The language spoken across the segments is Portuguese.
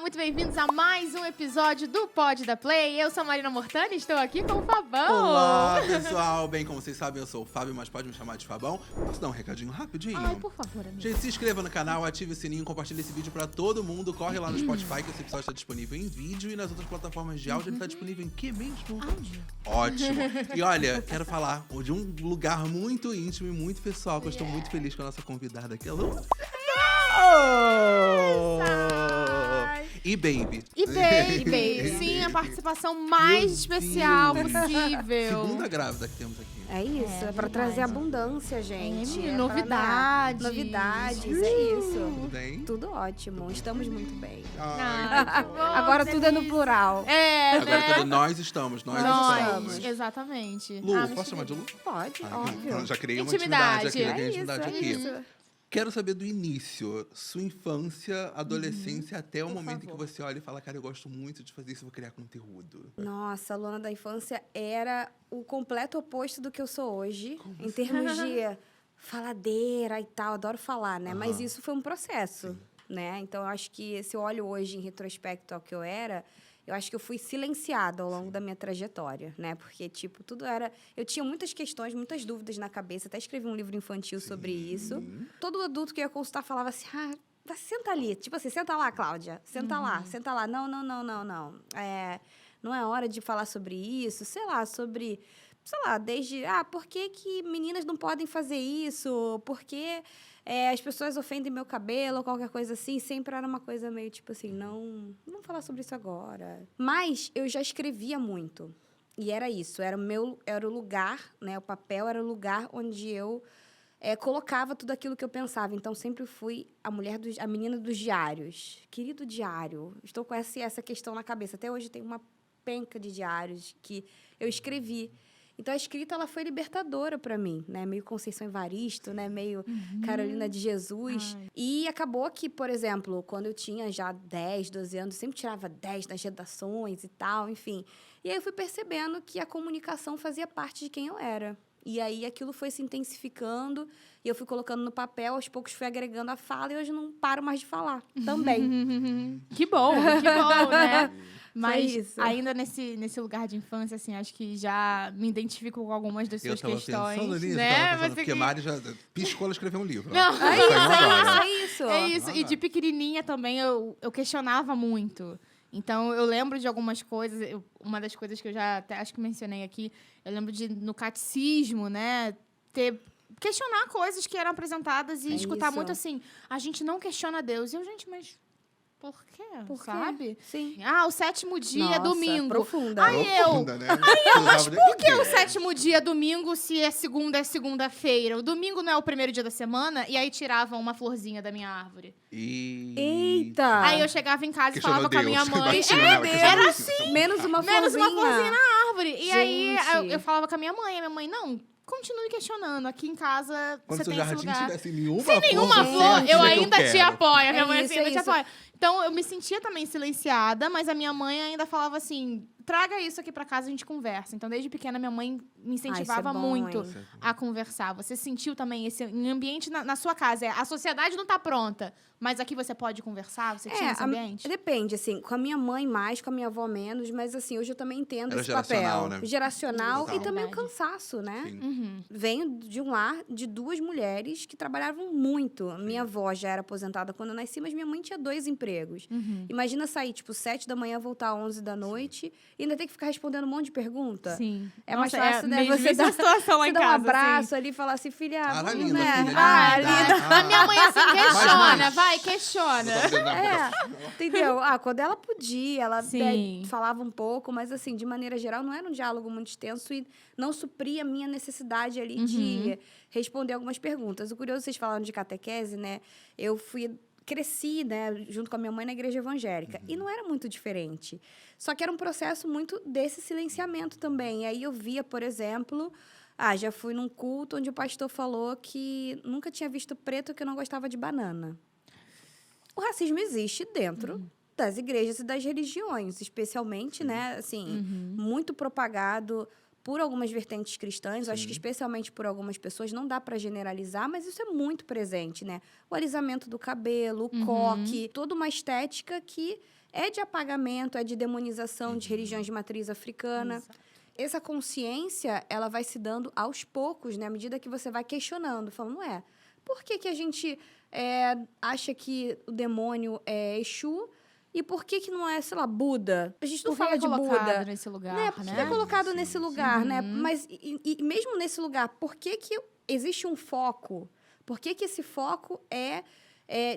muito bem-vindos a mais um episódio do Pod da Play. Eu sou a Marina Mortani e estou aqui com o Fabão. Olá, pessoal. Bem, como vocês sabem, eu sou o Fábio, mas pode me chamar de Fabão. Posso dar um recadinho rapidinho? Ai, por favor, amigo. Gente, se inscreva no canal, ative o sininho, compartilhe esse vídeo pra todo mundo. Corre lá no Spotify, que esse episódio está disponível em vídeo. E nas outras plataformas de áudio, ele tá disponível em que mesmo? Áudio. Ótimo. E olha, quero falar de um lugar muito íntimo e muito pessoal, que eu estou muito feliz com a nossa convidada aqui. Alô? E Baby. E Baby. Sim, a participação mais especial possível. Segunda grávida que temos aqui. É isso, é pra trazer abundância, gente. É, novidades. Novidades, é isso. Tudo bem? Tudo ótimo, estamos muito bem. Ai, que bom, Agora tudo é no delícia. plural. É, Agora né? nós estamos. Exatamente. Lu, Ah, posso chamar de Lu? Pode, Ah, óbvio. já criei uma Intimidade. intimidade aqui. Já criei É intimidade isso, aqui. é isso. Quero saber do início, sua infância, adolescência, até o Por momento em favor. que você olha e fala, cara, eu gosto muito de fazer isso, vou criar conteúdo. Nossa, a Luana da infância era o completo oposto do que eu sou hoje, em termos de faladeira e tal, adoro falar, né? Mas Aham. isso foi um processo, né? Então, eu acho que se eu olho hoje em retrospecto ao que eu era, eu acho que eu fui silenciada ao longo da minha trajetória, né? Porque, tipo, tudo era... Eu tinha muitas questões, muitas dúvidas na cabeça, até escrevi um livro infantil sobre isso. Todo adulto que eu ia consultar falava assim, senta ali. Tipo assim, senta lá, Cláudia. Senta lá, senta lá. Não. Não é hora de falar sobre isso. Sei lá, desde... por que que meninas não podem fazer isso? Por que as pessoas ofendem meu cabelo ou qualquer coisa assim? Sempre era uma coisa meio tipo assim, não vamos falar sobre isso agora. Mas eu já escrevia muito. E era isso, era o lugar, né? O papel era o lugar onde eu colocava tudo aquilo que eu pensava. Então, sempre fui a menina dos diários. Querido diário, estou com essa questão na cabeça. Até hoje tem uma penca de diários que eu escrevi. Então, a escrita, ela foi libertadora para mim, né? Meio Conceição Evaristo, né? Meio Carolina de Jesus. Ai. E acabou que, por exemplo, quando eu tinha já 10, 12 anos, sempre tirava 10 nas redações e tal, enfim. E aí eu fui percebendo que a comunicação fazia parte de quem eu era. E aí aquilo foi se intensificando e eu fui colocando no papel, aos poucos fui agregando a fala e hoje não paro mais de falar também. Que bom, né? Mas isso. ainda nesse lugar de infância, assim, acho que já me identifico com algumas das Eu suas tava questões, pensando nisso, né? porque Mari já piscou, ela escreveu um livro. Não, Ó. Saiu agora. É isso. É isso. E Ah. de pequenininha também eu questionava muito. Então, eu lembro de algumas coisas. Uma das coisas que eu já até acho que mencionei aqui, eu lembro de, no catecismo, né, questionar coisas que eram apresentadas e escutar isso. muito assim, a gente não questiona Deus. E eu, gente, mas por quê? Por quê? Sabe? Sim. O sétimo dia é Nossa, domingo. profunda. Aí eu... Profunda, né? Mas por que o sétimo dia é domingo se é segunda-feira? O domingo não é o primeiro dia da semana? E aí tiravam uma florzinha da minha árvore. Eita! Aí eu chegava em casa e Questionou falava com a minha Deus. mãe. Batia nela, questionou Era Deus. assim. Menos uma Menos uma florzinha. florzinha na árvore. E aí Gente. eu falava com a minha mãe, não, continue questionando. Aqui em casa Quando você seu tem esse jardim lugar. tivesse nenhuma Sem nenhuma flor, flor, você eu tinha que ainda te quero. apoio. A minha mãe isso, assim, ainda te isso. apoia. Então, eu me sentia também silenciada, mas a minha mãe ainda falava assim, traga isso aqui pra casa, a gente conversa. Então, desde pequena, minha mãe me incentivava bom, muito hein? a conversar. Você sentiu também esse ambiente na sua casa? A sociedade não tá pronta, mas aqui você pode conversar? Você tinha esse ambiente? Depende, assim, com a minha mãe mais, com a minha avó menos, mas assim, hoje eu também entendo Era esse geracional, papel. né? Geracional Total. e também o Verdade. cansaço, né? Sim. Uhum. Venho de um lar de duas mulheres que trabalhavam muito. Minha avó já era aposentada quando eu nasci, mas minha mãe tinha 2 empregos. Uhum. Imagina sair, tipo, 7 da manhã, voltar 11 da noite e ainda ter que ficar respondendo um monte de pergunta. Sim. É mais Nossa, fácil, né? mesma Você dá, situação lá você em dá casa, um abraço assim. ali e falar assim, filha, Ah, vamos, linda, né? filha, Ah, linda. linda. A minha mãe assim, questiona, mais. vai, questiona. Entendeu? Quando ela podia, ela Sim. falava um pouco, mas assim, de maneira geral, não era um diálogo muito extenso e não supria a minha necessidade ali de responder algumas perguntas. O curioso, vocês falaram de catequese, né? Eu cresci, né, junto com a minha mãe na igreja evangélica. E não era muito diferente. Só que era um processo muito desse silenciamento também. E aí eu via, por exemplo... já fui num culto onde o pastor falou que nunca tinha visto preto que não gostava de banana. O racismo existe dentro das igrejas e das religiões, especialmente, né, assim, muito propagado por algumas vertentes cristãs, eu acho que especialmente por algumas pessoas, não dá para generalizar, mas isso é muito presente, né? O alisamento do cabelo, o coque, toda uma estética que é de apagamento, é de demonização de religiões de matriz africana. Exato. Essa consciência, ela vai se dando aos poucos, né? À medida que você vai questionando, falando, por que a gente acha que o demônio é Exu e por que não é, sei lá, Buda? A gente não Por que fala é de colocado Buda. nesse lugar, Né? Por que né? é colocado Sim, nesse sim. lugar, né? Mas, e mesmo nesse lugar, por que existe um foco? Por que esse foco é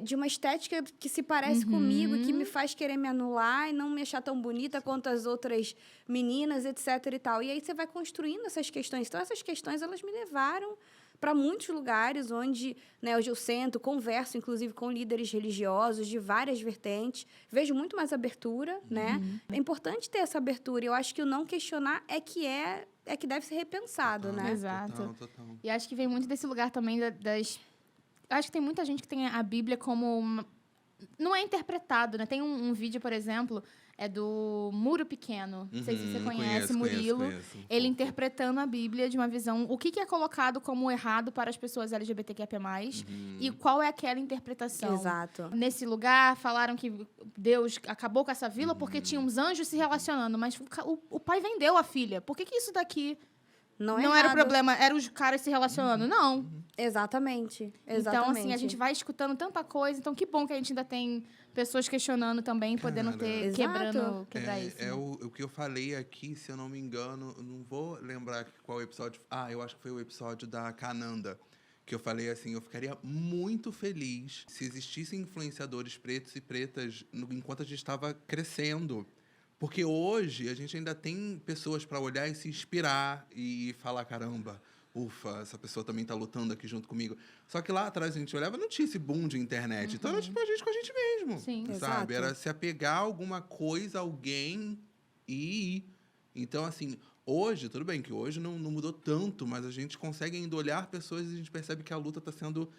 de uma estética que se parece comigo e que me faz querer me anular e não me achar tão bonita quanto as outras meninas, etc e tal. E aí você vai construindo essas questões. Então, essas questões, elas me levaram para muitos lugares onde, né, hoje eu sento, converso, inclusive, com líderes religiosos de várias vertentes. Vejo muito mais abertura, né? É importante ter essa abertura. Eu acho que o não questionar é que deve ser repensado, né? Exato. Total. E acho que vem muito desse lugar também das... Acho que tem muita gente que tem a Bíblia como... Não é interpretado, né? Tem um vídeo, por exemplo, do Muro Pequeno. Não sei se você conhece, Murilo. Conheço. Ele interpretando a Bíblia de uma visão... O que é colocado como errado para as pessoas LGBTQIA+, e qual é aquela interpretação. Exato. Nesse lugar, falaram que Deus acabou com essa vila porque tinha uns anjos se relacionando, mas o pai vendeu a filha. Por que isso daqui não era o errado. problema? Eram os caras se relacionando? Não. Exatamente. Então, assim, a gente vai escutando tanta coisa. Então, que bom que a gente ainda tem pessoas questionando também, podendo ter, Exato. quebrar isso. né? O que eu falei aqui, se eu não me engano, eu não vou lembrar qual episódio. Eu acho que foi o episódio da Cananda. Que eu falei assim, eu ficaria muito feliz se existissem influenciadores pretos e pretas enquanto a gente estava crescendo. Porque hoje a gente ainda tem pessoas para olhar e se inspirar e falar, caramba, ufa, essa pessoa também tá lutando aqui junto comigo. Só que lá atrás a gente olhava, não tinha esse boom de internet. Então era tipo a gente com a gente mesmo. Sim. Sabe? Exato. Era se apegar a alguma coisa, alguém e ir. Então, assim, hoje, tudo bem que hoje não mudou tanto, mas a gente consegue ainda olhar pessoas e a gente percebe que a luta está sendo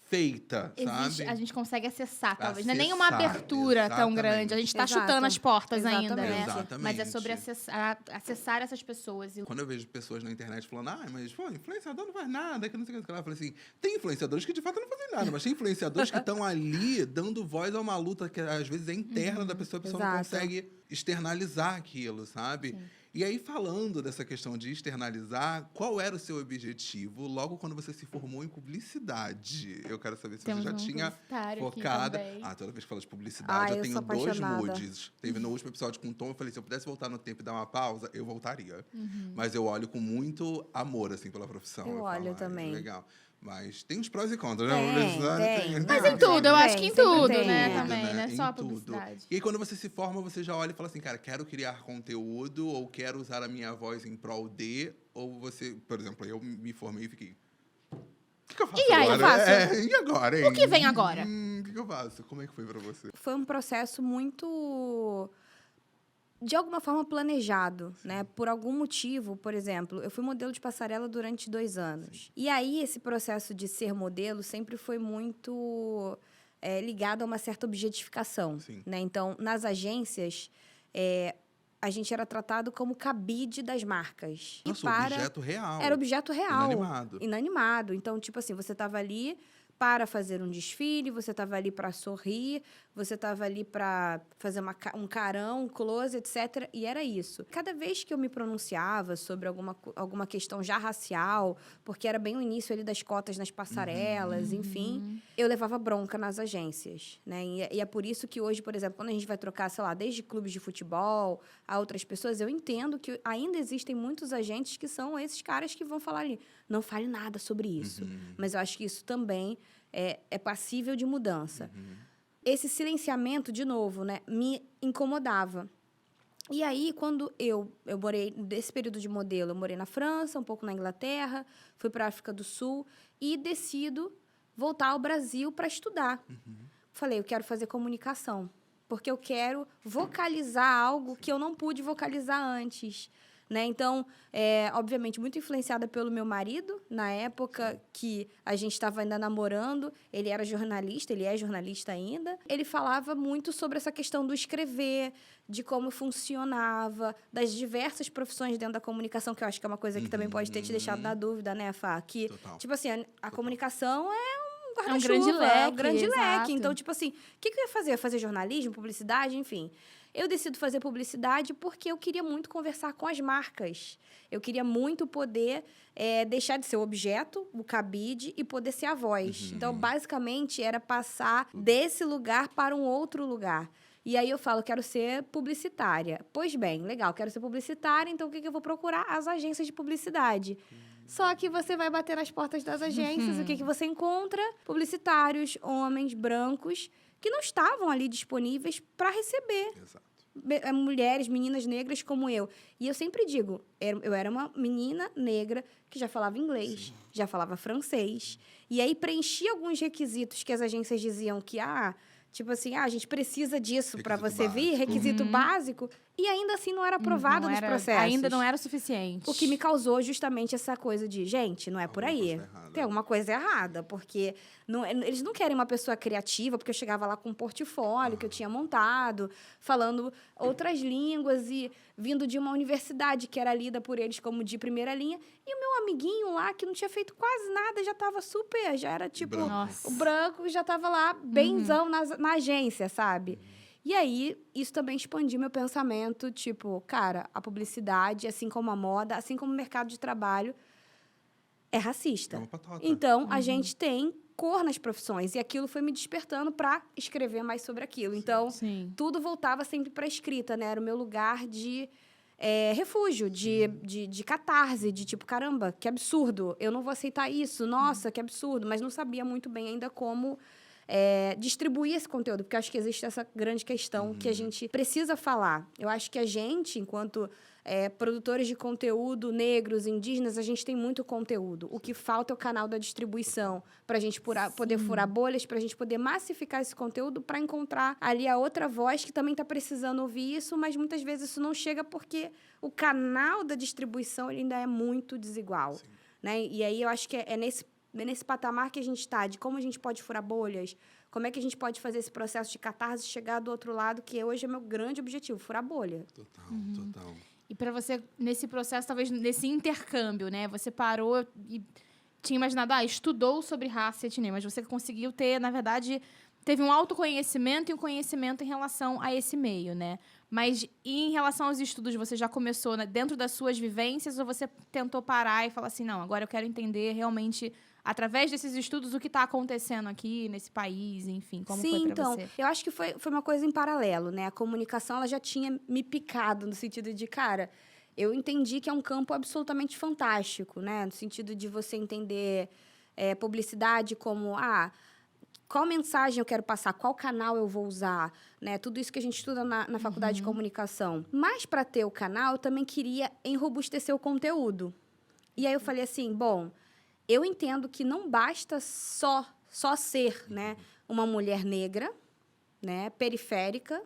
feita, sabe? A gente consegue acessar, talvez. Não é nem uma Acessar, abertura tão exatamente. grande. A gente está Exato. chutando as portas ainda, né? Exatamente. Mas é sobre acessar essas pessoas. Quando eu vejo pessoas na internet falando, mas, pô, influenciador não faz nada, que não sei o que lá. Eu falei assim, tem influenciadores que de fato não fazem nada, mas tem influenciadores que estão ali dando voz a uma luta que às vezes é interna da pessoa, a pessoa não Exato. consegue externalizar aquilo, sabe? Sim. E aí, falando dessa questão de externalizar, qual era o seu objetivo logo quando você se formou em publicidade? Eu quero saber se Temos você já um tinha publicitário aqui focada. também. Toda vez que fala de publicidade, eu eu tenho sou 2 apaixonada. moods. Teve no último episódio com o Tom, eu falei, se eu pudesse voltar no tempo e dar uma pausa, eu voltaria. Mas eu olho com muito amor, assim, pela profissão. Eu olho falo, também. Legal. Mas tem uns prós e contras, Tem, né? Publicidade tem. Mas Não, em tudo, eu sempre acho que em tem, sempre tudo, tem. né? Tudo, Também, não é Em só a tudo. publicidade. E aí, quando você se forma, você já olha e fala assim, cara, quero criar conteúdo ou quero usar a minha voz em prol de... Ou você, por exemplo, eu me formei e fiquei... O que eu faço E aí, agora? eu faço? E agora, hein? O que vem agora? O que eu faço? Como é que foi pra você? Foi um processo muito, de alguma forma, planejado, né? Por algum motivo, por exemplo, eu fui modelo de passarela durante 2 anos. E aí, esse processo de ser modelo sempre foi muito ligado a uma certa objetificação, Sim. né? Então, nas agências, a gente era tratado como cabide das marcas. Nossa, objeto real. Era objeto real. Inanimado. Inanimado. Então, tipo assim, você estava ali para fazer um desfile, você estava ali para sorrir, você estava ali para fazer um carão, um close, etc. E era isso. Cada vez que eu me pronunciava sobre alguma questão já racial, porque era bem o início ali das cotas nas passarelas, enfim, eu levava bronca nas agências, né? E é por isso que hoje, por exemplo, quando a gente vai trocar, sei lá, desde clubes de futebol a outras pessoas, eu entendo que ainda existem muitos agentes que são esses caras que vão falar ali, não fale nada sobre isso. Mas eu acho que isso também é passível de mudança. Esse silenciamento, de novo, né, me incomodava. E aí, quando eu morei, desse período de modelo, eu morei na França, um pouco na Inglaterra, fui para a África do Sul e decido voltar ao Brasil para estudar. Falei, eu quero fazer comunicação, porque eu quero vocalizar algo que eu não pude vocalizar antes. né? Então, obviamente, muito influenciada pelo meu marido, na época que a gente estava ainda namorando. Ele era jornalista, ele é jornalista ainda. Ele falava muito sobre essa questão do escrever, de como funcionava, das diversas profissões dentro da comunicação, que eu acho que é uma coisa que também pode ter te deixado na dúvida, né, Fá? Que, Total. tipo assim, a comunicação é um É um guarda-chuva, grande leque. é um grande exato. leque. Então, tipo assim, o que eu ia fazer? Eu ia fazer jornalismo, publicidade, enfim. Eu decido fazer publicidade porque eu queria muito conversar com as marcas. Eu queria muito poder deixar de ser o objeto, o cabide, e poder ser a voz. Então, basicamente, era passar desse lugar para um outro lugar. E aí eu falo, quero ser publicitária. Pois bem, legal, quero ser publicitária, então o que eu vou procurar? As agências de publicidade. Só que você vai bater nas portas das agências, o que você encontra? Publicitários, homens, brancos, que não estavam ali disponíveis para receber Exato. mulheres, meninas negras como eu. E eu sempre digo, eu era uma menina negra que já falava inglês, já falava francês. E aí preenchia alguns requisitos que as agências diziam que, tipo assim, a gente precisa disso para Requisito você vir, básico. requisito básico. E ainda assim não era aprovado Não nos era- processos. Ainda não era o suficiente. O que me causou justamente essa coisa de, gente, não é por Alguma aí. coisa errada. Tem alguma coisa errada, porque eles não querem uma pessoa criativa, porque eu chegava lá com um portfólio que eu tinha montado, falando outras línguas e vindo de uma universidade que era lida por eles como de primeira linha. E o meu amiguinho lá, que não tinha feito quase nada, já estava super, já era tipo... Branco. Nossa. O branco já estava lá, benzão na agência, sabe? E aí, isso também expandiu meu pensamento, tipo, cara, a publicidade, assim como a moda, assim como o mercado de trabalho, é racista. É uma patota. Então, a gente tem cor nas profissões. E aquilo foi me despertando para escrever mais sobre aquilo. Então, Sim. tudo voltava sempre para a escrita, né? Era o meu lugar de refúgio, de catarse, de tipo, caramba, que absurdo, eu não vou aceitar isso, nossa, que absurdo. Mas não sabia muito bem ainda como distribuir esse conteúdo, porque eu acho que existe essa grande questão que a gente precisa falar. Eu acho que a gente, enquanto produtores de conteúdo negros, indígenas, a gente tem muito conteúdo. O que falta é o canal da distribuição, para a gente poder furar bolhas, para a gente poder massificar esse conteúdo, para encontrar ali a outra voz que também está precisando ouvir isso, mas muitas vezes isso não chega porque o canal da distribuição ele ainda é muito desigual. Né? E aí eu acho que é nesse patamar que a gente está, de como a gente pode furar bolhas, como é que a gente pode fazer esse processo de catarse chegar do outro lado, que hoje é meu grande objetivo, furar bolha. Total, total. E para você, nesse processo, talvez nesse intercâmbio, né? Você parou e tinha imaginado, estudou sobre raça e etnia, mas você conseguiu ter, na verdade, teve um autoconhecimento e um conhecimento em relação a esse meio, né? Mas em relação aos estudos, você já começou dentro das suas vivências ou você tentou parar e falar assim, não, agora eu quero entender realmente, através desses estudos, o que está acontecendo aqui nesse país, enfim, como Sim, foi para então, você? eu acho que foi uma coisa em paralelo, né? A comunicação, ela já tinha me picado, no sentido de, cara, eu entendi que é um campo absolutamente fantástico, né? No sentido de você entender publicidade como, qual mensagem eu quero passar, qual canal eu vou usar, né? Tudo isso que a gente estuda na faculdade de comunicação. Mas, para ter o canal, eu também queria enrobustecer o conteúdo. E aí eu falei assim, bom, eu entendo que não basta só ser, né, uma mulher negra, né, periférica,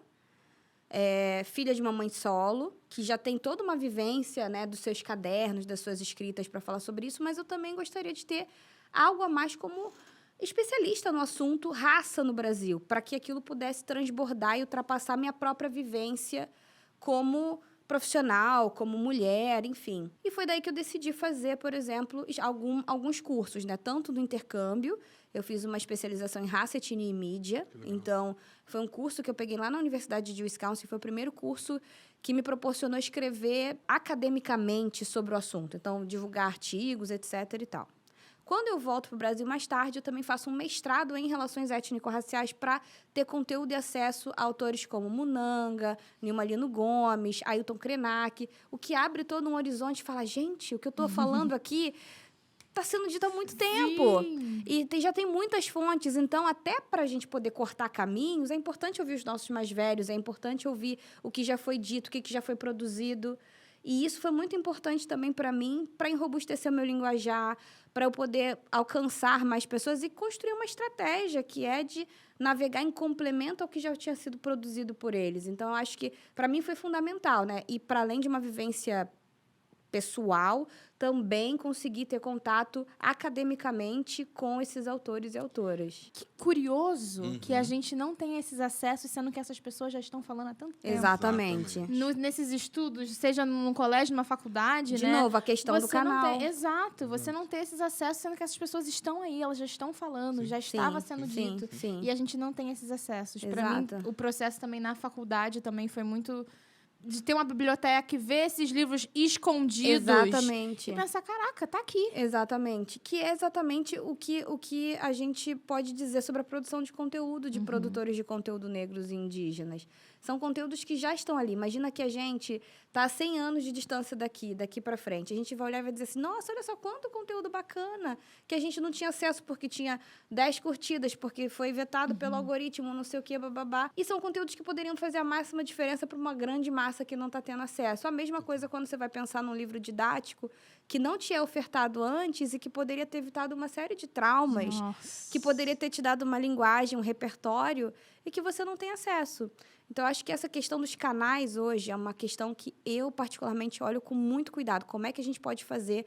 filha de uma mãe solo, que já tem toda uma vivência, né, dos seus cadernos, das suas escritas para falar sobre isso, mas eu também gostaria de ter algo a mais como especialista no assunto raça no Brasil, para que aquilo pudesse transbordar e ultrapassar minha própria vivência como profissional, como mulher, enfim. E foi daí que eu decidi fazer, por exemplo, alguns cursos, né? Tanto no intercâmbio, eu fiz uma especialização em raça, etnia e mídia. Então, foi um curso que eu peguei lá na Universidade de Wisconsin, foi o primeiro curso que me proporcionou escrever academicamente sobre o assunto. Então, divulgar artigos, etc. e tal. Quando eu volto para o Brasil mais tarde, eu também faço um mestrado em relações étnico-raciais para ter conteúdo e acesso a autores como Munanga, Nilma Lino Gomes, Ailton Krenak, o que abre todo um horizonte e fala, gente, o que eu estou falando aqui está sendo dito há muito tempo. Sim. E já tem muitas fontes, então até para a gente poder cortar caminhos, é importante ouvir os nossos mais velhos, é importante ouvir o que já foi dito, o que já foi produzido. E isso foi muito importante também para mim, para enrobustecer o meu linguajar, para eu poder alcançar mais pessoas e construir uma estratégia que é de navegar em complemento ao que já tinha sido produzido por eles. Então, eu acho que, para mim, foi fundamental, né? E, para além de uma vivência pessoal, também conseguir ter contato academicamente com esses autores e autoras. Que curioso que a gente não tem esses acessos, sendo que essas pessoas já estão falando há tanto tempo. Exatamente. Nesses estudos, seja num colégio, numa faculdade, De né? novo, a questão do canal. Exato, você não ter esses acessos, sendo que essas pessoas estão aí, elas já estão falando, já estava sendo dito. Sim. E a gente não tem esses acessos. Para mim, Exato. o processo também na faculdade também foi muito de ter uma biblioteca e ver esses livros escondidos. Exatamente. E pensar, caraca, tá aqui. Exatamente. Que é exatamente o que a gente pode dizer sobre a produção de conteúdo de produtores de conteúdo negros e indígenas. São conteúdos que já estão ali. Imagina que a gente tá a 100 anos de distância daqui para frente. A gente vai olhar e vai dizer assim, nossa, olha só quanto conteúdo bacana, que a gente não tinha acesso porque tinha 10 curtidas, porque foi vetado pelo algoritmo, não sei o quê, bababá. E são conteúdos que poderiam fazer a máxima diferença para uma grande massa que não está tendo acesso. A mesma coisa quando você vai pensar num livro didático que não te é ofertado antes e que poderia ter evitado uma série de traumas, que poderia ter te dado uma linguagem, um repertório, e que você não tem acesso. Então, eu acho que essa questão dos canais hoje é uma questão que eu, particularmente, olho com muito cuidado. Como é que a gente pode fazer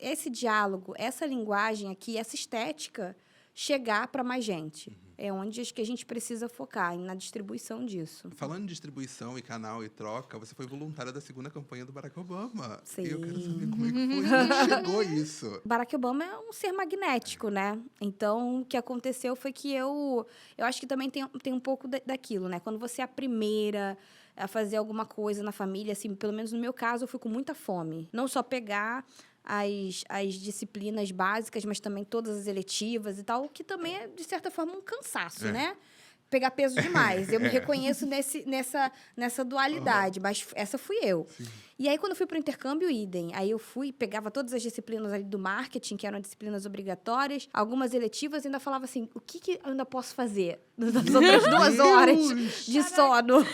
esse diálogo, essa linguagem aqui, essa estética, chegar para mais gente? É onde acho que a gente precisa focar, na distribuição disso. Falando em distribuição e canal e troca, você foi voluntária da segunda campanha do Barack Obama. Sim. E eu quero saber como é que foi, como chegou isso. Barack Obama é um ser magnético, né? Então, o que aconteceu foi que eu acho que também tem um pouco daquilo, né? Quando você é a primeira a fazer alguma coisa na família, assim, pelo menos no meu caso, eu fui com muita fome. Não só pegar as disciplinas básicas, mas também todas as eletivas e tal, que também é, de certa forma, um cansaço, né? Pegar peso demais. Eu me reconheço nessa dualidade, mas essa fui eu. Sim. E aí, quando eu fui para o intercâmbio, idem. Aí eu pegava todas as disciplinas ali do marketing, que eram disciplinas obrigatórias, algumas eletivas, e ainda falava assim, o que eu ainda posso fazer nas outras 2 horas de sono?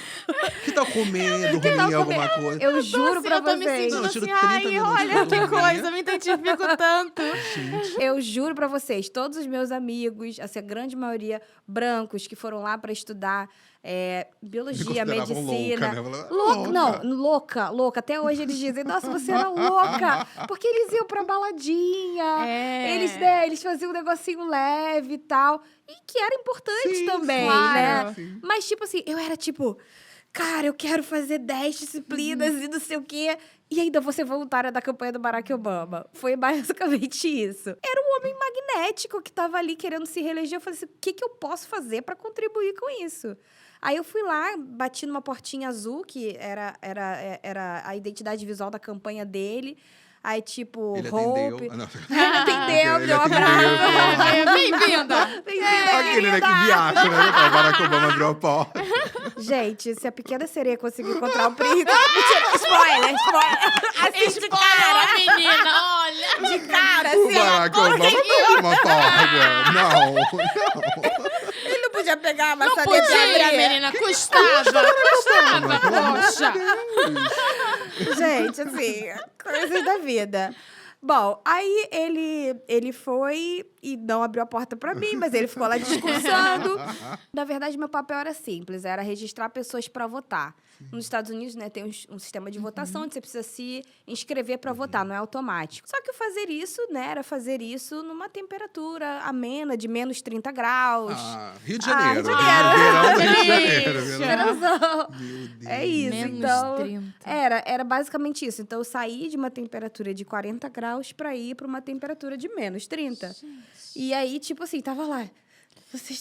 Que tal comer, dormir alguma coisa? Eu juro pra eu tô me vocês. sentindo Não, eu tiro assim, 30 ai, minutos olha pra que dormir. coisa, me identifico tanto. Eu juro pra vocês, todos os meus amigos, assim, a grande maioria brancos que foram lá pra estudar biologia, consideravam medicina. louca, né? Louca. Até hoje eles dizem, nossa, você era louca. Porque eles iam pra baladinha, eles faziam um negocinho leve e tal. E que era importante Sim, também, claro. né? Sim. Mas, tipo assim, eu era tipo, cara, eu quero fazer 10 disciplinas e não sei o quê. E ainda vou ser voluntária da campanha do Barack Obama. Foi basicamente isso. Era um homem magnético que estava ali querendo se reeleger. Eu falei assim, o que eu posso fazer para contribuir com isso? Aí eu fui lá, bati numa portinha azul, que era a identidade visual da campanha dele. Aí, tipo, Ele Hope. atendeu. Ah, não. Ele atendeu, Ele deu um atendeu, abraço. Bem-vinda! Aquele, né, que viaja, né? O Barack Obama abriu a porta. Gente, se a pequena sereia conseguir encontrar o príncipe... Mentira, spoiler. Assim, de cara, menina, olha! de cara, O assim. Barack Obama não abriu uma porta. Não. Ele não podia pegar a Não maçaneta podia, e abrir. menina, custava, poxa! Gente, assim, coisas da vida. Bom, aí ele foi e não abriu a porta pra mim, mas ele ficou lá discursando. Na verdade, meu papel era simples, era registrar pessoas para votar. Nos Estados Unidos, né, tem um sistema de votação onde você precisa se inscrever para votar, não é automático. Só que fazer isso, né, era fazer isso numa temperatura amena, de menos 30 graus. Rio de Janeiro. Rio de Janeiro. Verão do Rio de Janeiro. Isso. Verãozão. Meu Deus. É isso, Menos então... 30. Era basicamente isso. Então, eu saí de uma temperatura de 40 graus para ir para uma temperatura de menos 30. E aí, tipo assim, tava lá. Você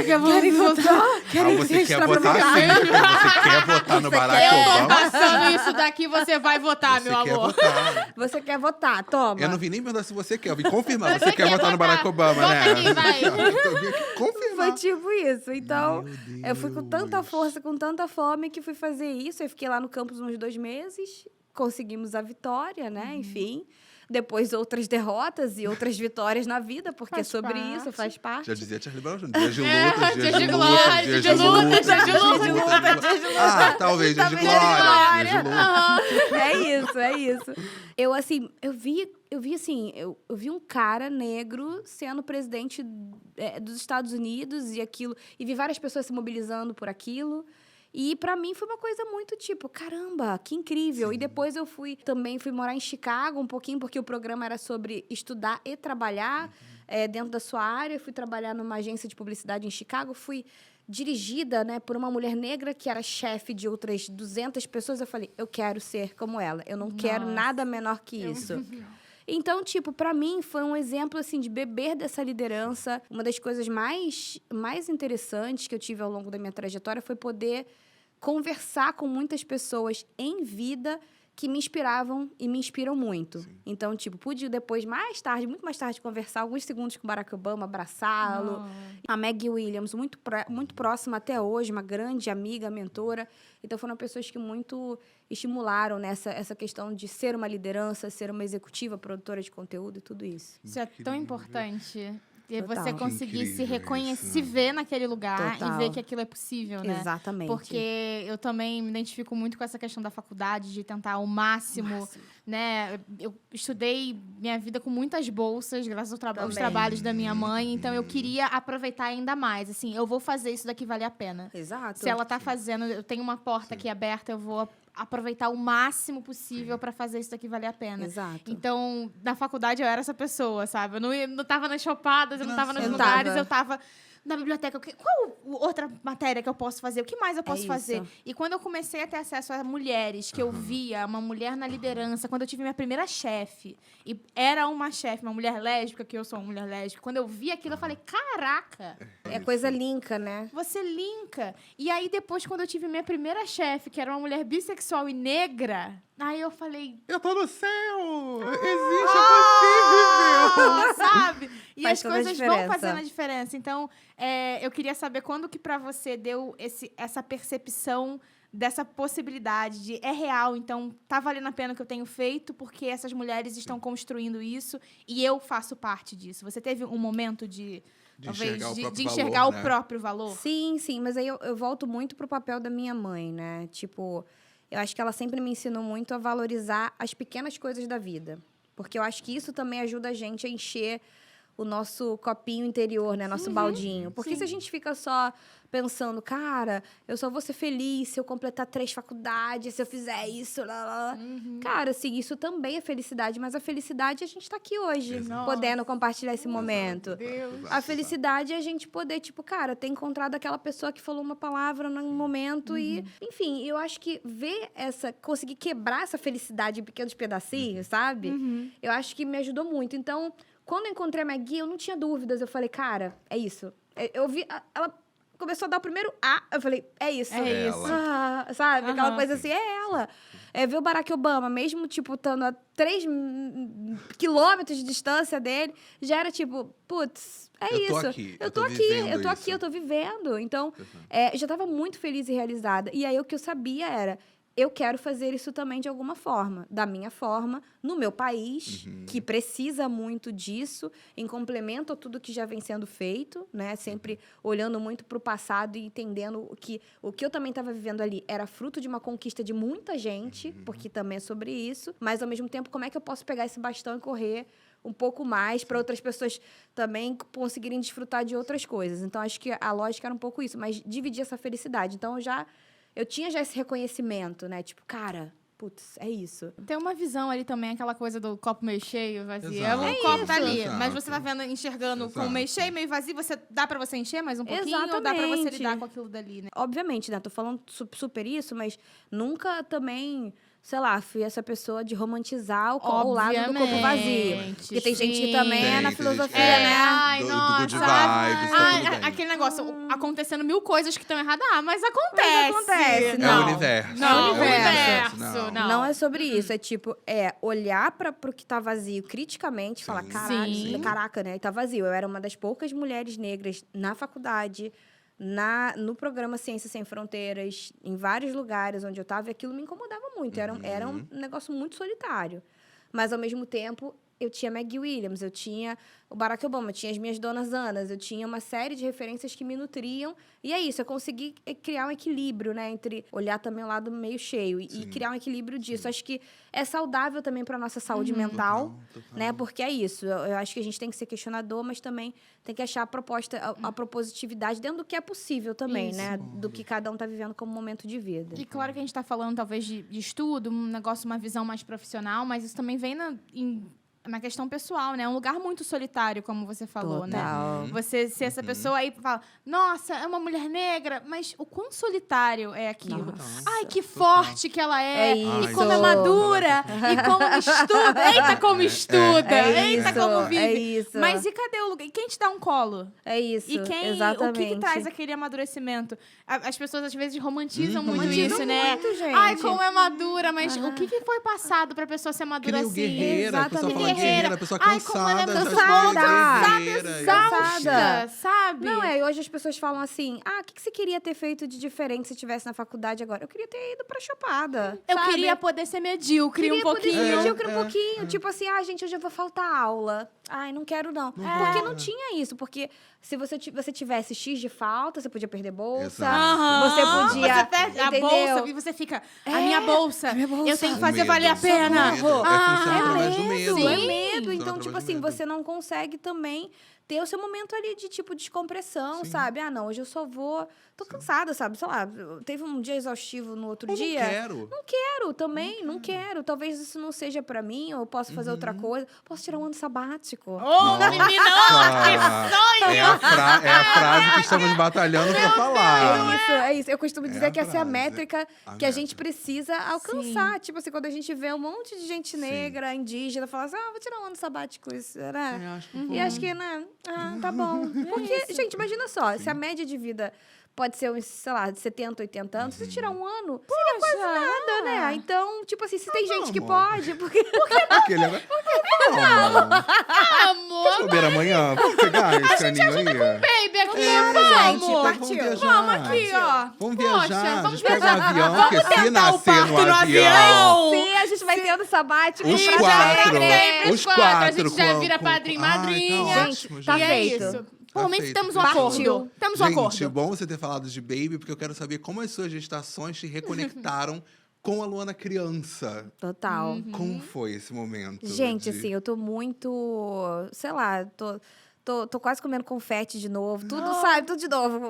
quer querem votar? Querem Você quer registrar pra votar votar? sim, porque você quer votar no Barack Eu tô Obama. passando isso daqui, você vai votar, Você meu quer amor. votar. Você quer votar? Toma. Eu não vim nem perguntar se você quer, eu vim confirmar. Você quer votar no Barack Obama, Vota né? aqui, vai. Eu vim aqui Foi confirmar. tipo isso. Então, Meu eu fui com tanta Deus. força, com tanta fome, que fui fazer isso. Eu fiquei lá no campus uns 2 meses. Conseguimos a vitória, né? Enfim. Depois outras derrotas e outras vitórias na vida, porque Faz sobre parte. isso faz parte. Já dizia Charlie Brown Jr. Dias de lutas, dias de glória, dias de luta, dias de luta. Ah, talvez dias de Talvez dias de glória. Dias de luta. É isso. Eu, assim, eu vi um cara negro sendo presidente dos Estados Unidos e vi várias pessoas se mobilizando por aquilo. E pra mim foi uma coisa muito tipo, caramba, que incrível. E depois eu fui morar em Chicago um pouquinho, porque o programa era sobre estudar e trabalhar dentro da sua área. Eu fui trabalhar numa agência de publicidade em Chicago, fui dirigida, né, por uma mulher negra que era chefe de outras 200 pessoas. Eu falei, eu quero ser como ela. Eu não quero nada menor que isso. Então, tipo, pra mim foi um exemplo, assim, de beber dessa liderança. Uma das coisas mais interessantes que eu tive ao longo da minha trajetória foi poder conversar com muitas pessoas em vida que me inspiravam e me inspiram muito. Sim. Então, tipo, pude depois, muito mais tarde, conversar alguns segundos com o Barack Obama, abraçá-lo. A Maggie Williams, muito próxima até hoje, uma grande amiga, mentora. Então, foram pessoas que muito estimularam essa questão de ser uma liderança, ser uma executiva, produtora de conteúdo e tudo isso. Isso é tão importante. E Total. você conseguir se Incrível reconhecer, isso. se ver naquele lugar Total. e ver que aquilo é possível, né? Exatamente. Porque eu também me identifico muito com essa questão da faculdade, de tentar ao máximo, né? Eu estudei minha vida com muitas bolsas, graças aos Também. trabalhos da minha mãe, então eu queria aproveitar ainda mais. Assim, eu vou fazer isso daqui valer a pena. Exato. Se ela tá fazendo, eu tenho uma porta aqui aberta, eu vou aproveitar o máximo possível para fazer isso daqui valer a pena. Exato. Então, na faculdade eu era essa pessoa, sabe? Eu não tava nas chopadas, eu não tava nos Eu lugares, tava. eu tava na biblioteca. Qual outra matéria que eu posso fazer? O que mais eu posso isso. fazer? E quando eu comecei a ter acesso a mulheres, que eu via uma mulher na liderança, quando eu tive minha primeira chefe, e era uma chefe, uma mulher lésbica, que eu sou uma mulher lésbica, quando eu vi aquilo, eu falei, caraca! É coisa linka, né? Você linka. E aí, depois, quando eu tive minha primeira chefe, que era uma mulher bissexual e negra, aí eu falei... Eu tô no céu! Existe, é possível! Sabe? E Faz as toda a coisas vão diferença. fazendo a diferença. Então, eu queria saber quando que pra você deu essa percepção dessa possibilidade de é real, então tá valendo a pena o que eu tenho feito, porque essas mulheres estão construindo isso e eu faço parte disso. Você teve um momento de talvez, de enxergar o próprio valor? Sim, sim, mas aí eu volto muito pro papel da minha mãe, né? Tipo, eu acho que ela sempre me ensinou muito a valorizar as pequenas coisas da vida. Porque eu acho que isso também ajuda a gente a encher o nosso copinho interior, né? Nosso baldinho. Porque se a gente fica só pensando, cara, eu só vou ser feliz se eu completar 3 faculdades, se eu fizer isso, lá, lá, lá. Cara, assim, isso também é felicidade, mas a felicidade é a gente tá aqui hoje, Exato. podendo compartilhar esse momento. Deus. A felicidade é a gente poder, tipo, cara, ter encontrado aquela pessoa que falou uma palavra num momento e... Enfim, eu acho que conseguir quebrar essa felicidade em pequenos pedacinhos, sabe? Eu acho que me ajudou muito. Então, quando eu encontrei a Maggie, eu não tinha dúvidas. Eu falei, cara, é isso. Eu vi... Ela começou a dar o primeiro A, eu falei, é isso. É isso. Sabe? Aquela coisa assim, é ela. Ver o Barack Obama, mesmo, tipo, estando a 3 quilômetros de distância dele, já era tipo, putz, Eu tô isso. aqui, Eu eu tô tô aqui, vivendo eu tô aqui, isso. eu tô vivendo. Então, eu já tava muito feliz e realizada. E aí, o que eu sabia era, eu quero fazer isso também de alguma forma. Da minha forma, no meu país, que precisa muito disso, em complemento a tudo que já vem sendo feito, né? Sempre olhando muito para o passado e entendendo que o que eu também estava vivendo ali era fruto de uma conquista de muita gente, porque também é sobre isso. Mas, ao mesmo tempo, como é que eu posso pegar esse bastão e correr um pouco mais para outras pessoas também conseguirem desfrutar de outras coisas? Então, acho que a lógica era um pouco isso, mas dividir essa felicidade. Então, eu tinha já esse reconhecimento, né? Tipo, cara, putz, é isso. Tem uma visão ali também, aquela coisa do copo meio cheio, vazio. Exato. O copo tá ali, Exato. mas você tá enxergando com meio cheio, meio vazio, dá pra você encher mais um pouquinho ou dá pra você Exatamente. lidar com aquilo dali, né? Obviamente, né? Tô falando super isso, mas nunca também, sei lá, fui essa pessoa de romantizar o lado do corpo vazio. Obviamente, Porque tem gente que sim. também é na Tem filosofia, gente que né? Ai, do nossa. good vibes, tá tudo bem. Aquele negócio, acontecendo 1000 coisas que estão erradas. Mas acontece. Mas acontece, É não. o universo. Não, É o o universo. universo. Não é sobre isso. É tipo, olhar pro que tá vazio criticamente e falar, Sim. caraca, né? Tá vazio. Eu era uma das poucas mulheres negras na faculdade, no programa Ciências Sem Fronteiras, em vários lugares onde eu tava, e aquilo me incomodava muito. Era um negócio muito solitário. Mas, ao mesmo tempo, eu tinha Maggie Williams, eu tinha o Barack Obama, eu tinha as minhas donas Anas, eu tinha uma série de referências que me nutriam. E é isso, eu consegui criar um equilíbrio, né? Entre olhar também o lado meio cheio e criar um equilíbrio disso. Acho que é saudável também para nossa saúde mental, Total. né? Porque é isso. Eu acho que a gente tem que ser questionador, mas também tem que achar a propositividade dentro do que é possível também, Isso. né? Do que cada um tá vivendo como momento de vida. E claro que a gente tá falando, talvez, de estudo, um negócio, uma visão mais profissional, mas isso também vem na questão pessoal, né? É um lugar muito solitário, como você falou, Total. né? Você ser essa pessoa aí fala, nossa, é uma mulher negra, mas o quão solitário é aquilo? Nossa. Ai, que Total. forte que ela é! É E isso. como é madura! E como estuda! Eita, como estuda! É Eita, isso, como vive! é isso. Mas e cadê o lugar? E quem te dá um colo? É isso, E quem, exatamente. o que traz aquele amadurecimento? As pessoas, às vezes, romantizam muito Romantizam isso, né? muito, gente. Ai, como é madura, mas o que foi passado pra pessoa ser Que madura nem o assim? guerreira, a pessoa fala Guerreira. guerreira, a pessoa Ai, como ela é cansada, cansada, guerreira, exausta, sabe? Não, e hoje as pessoas falam assim, o que você queria ter feito de diferente se tivesse na faculdade agora? Eu queria ter ido pra Chopada, Eu sabe? queria poder ser medíocre Queria um poder pouquinho. ser medíocre um pouquinho. Tipo assim, gente, hoje eu vou faltar aula. Ai, não quero não. Porque não tinha isso. Porque se você tivesse X de falta, você podia perder bolsa. Exato. Você podia... Você perde a entendeu? bolsa e você fica, a minha bolsa, eu tenho que fazer valer a pena. Funciona através do medo. É Sim. medo. Funciona Então, através tipo do assim, medo. você não consegue também ter o seu momento ali de, tipo, descompressão, sabe? Não, hoje eu só vou... Tô cansada, sabe? Sei lá, teve um dia exaustivo no outro Eu dia. não quero. Não quero também, não quero. Talvez isso não seja pra mim, ou eu posso fazer outra coisa. Posso tirar um ano sabático. Ô, menina, que sonho! É a frase que estamos batalhando pra falar. É isso. Eu costumo dizer a que essa é a frase. métrica A que a gente métrica. precisa alcançar. Tipo assim, quando a gente vê um monte de gente negra, indígena, fala assim, vou tirar um ano sabático, isso, né? Eu acho que E acho que, né? Tá bom. Porque, gente, imagina só, se a média de vida pode ser uns, sei lá, de 70, 80 anos, se você tirar um ano, seria quase nada, né? Então, tipo assim, se tem gente que amor. pode, porque... Aquele agora. Não, Amor, bobeira amanhã. Vamos pegar esse caninho aí. baby, aqui, gente, vamos. partiu. Vamos aqui, ó. Vamos Poxa, viajar. A vamos gente pega um avião, Vamos porque se tentar o nascer parto no no avião... avião. Sim, a gente vai ter ano sabático. Os pra quatro. sempre. Os A quatro. gente já vira padrinho e Ai, madrinha. tá Gente, ótimo, tá E é feito. isso. Por mim, feito, temos um fechou. acordo. Temos um Gente, acordo. bom você ter falado de Baby, porque eu quero saber como as suas gestações te reconectaram com a Luana criança. Total. Como foi esse momento? Gente, de- assim, eu tô muito... Sei lá, tô quase comendo confete de novo. Tudo, sabe? Tudo de novo.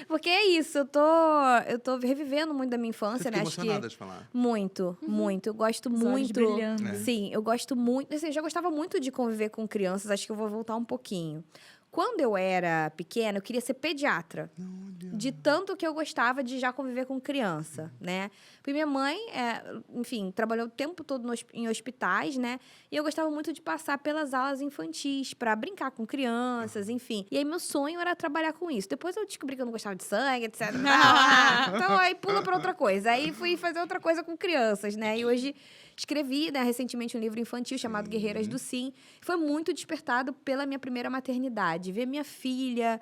Porque é isso, eu tô revivendo muito da minha Você infância, fica né? Acho que... emocionada de falar. Muito, muito. Eu gosto Os olhos muito. brilhando. É. Sim, eu gosto muito. Assim, eu já gostava muito de conviver com crianças. Acho que eu vou voltar um pouquinho. Quando eu era pequena, eu queria ser pediatra. De tanto que eu gostava de já conviver com criança, né? Porque minha mãe, enfim, trabalhou o tempo todo em hospitais, né? E eu gostava muito de passar pelas aulas infantis para brincar com crianças, enfim. E aí meu sonho era trabalhar com isso. Depois eu descobri que eu não gostava de sangue, etc. Então aí pula para outra coisa. Aí fui fazer outra coisa com crianças, né? E hoje escrevi, né, recentemente um livro infantil chamado Guerreiras do Sim. Foi muito despertado pela minha primeira maternidade. Ver minha filha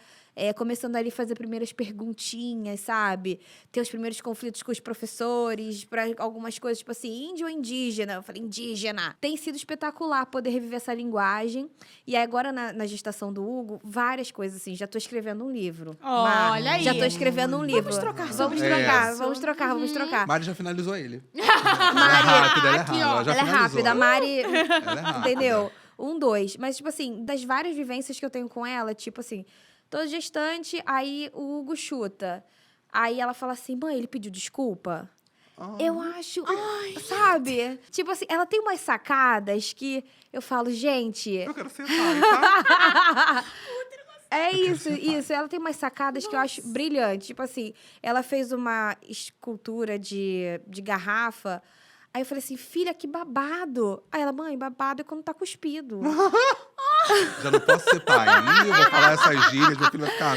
começando ali a fazer primeiras perguntinhas, sabe? Ter os primeiros conflitos com os professores, para algumas coisas, tipo assim, índio ou indígena? Eu falei, indígena. Tem sido espetacular poder reviver essa linguagem. E aí, agora, na gestação do Hugo, várias coisas, assim. Já tô escrevendo um livro. Olha aí. Já tô escrevendo um livro. Vamos trocar Vamos sobre trocar, isso. vamos trocar, vamos trocar. Mari já finalizou ele. Mari, ela é aqui, rápida, ó, ela já Ela é finalizou. rápida, a Mari... Ela é rápida. Entendeu? 2. Mas, tipo assim, das várias vivências que eu tenho com ela, tipo assim, tô gestante, aí o Hugo chuta. Aí ela fala assim, mãe, ele pediu desculpa? Eu acho, sabe? Tipo assim, ela tem umas sacadas que eu falo, gente... Eu quero ser pai, tá? É isso. Ela tem umas sacadas que eu acho brilhantes. Tipo assim, ela fez uma escultura de garrafa. Aí eu falei assim, filha, que babado. Aí ela, mãe, babado é quando tá cuspido. Já não posso ser pai. Ih, eu vou falar essas gírias, meu filho vai ficar...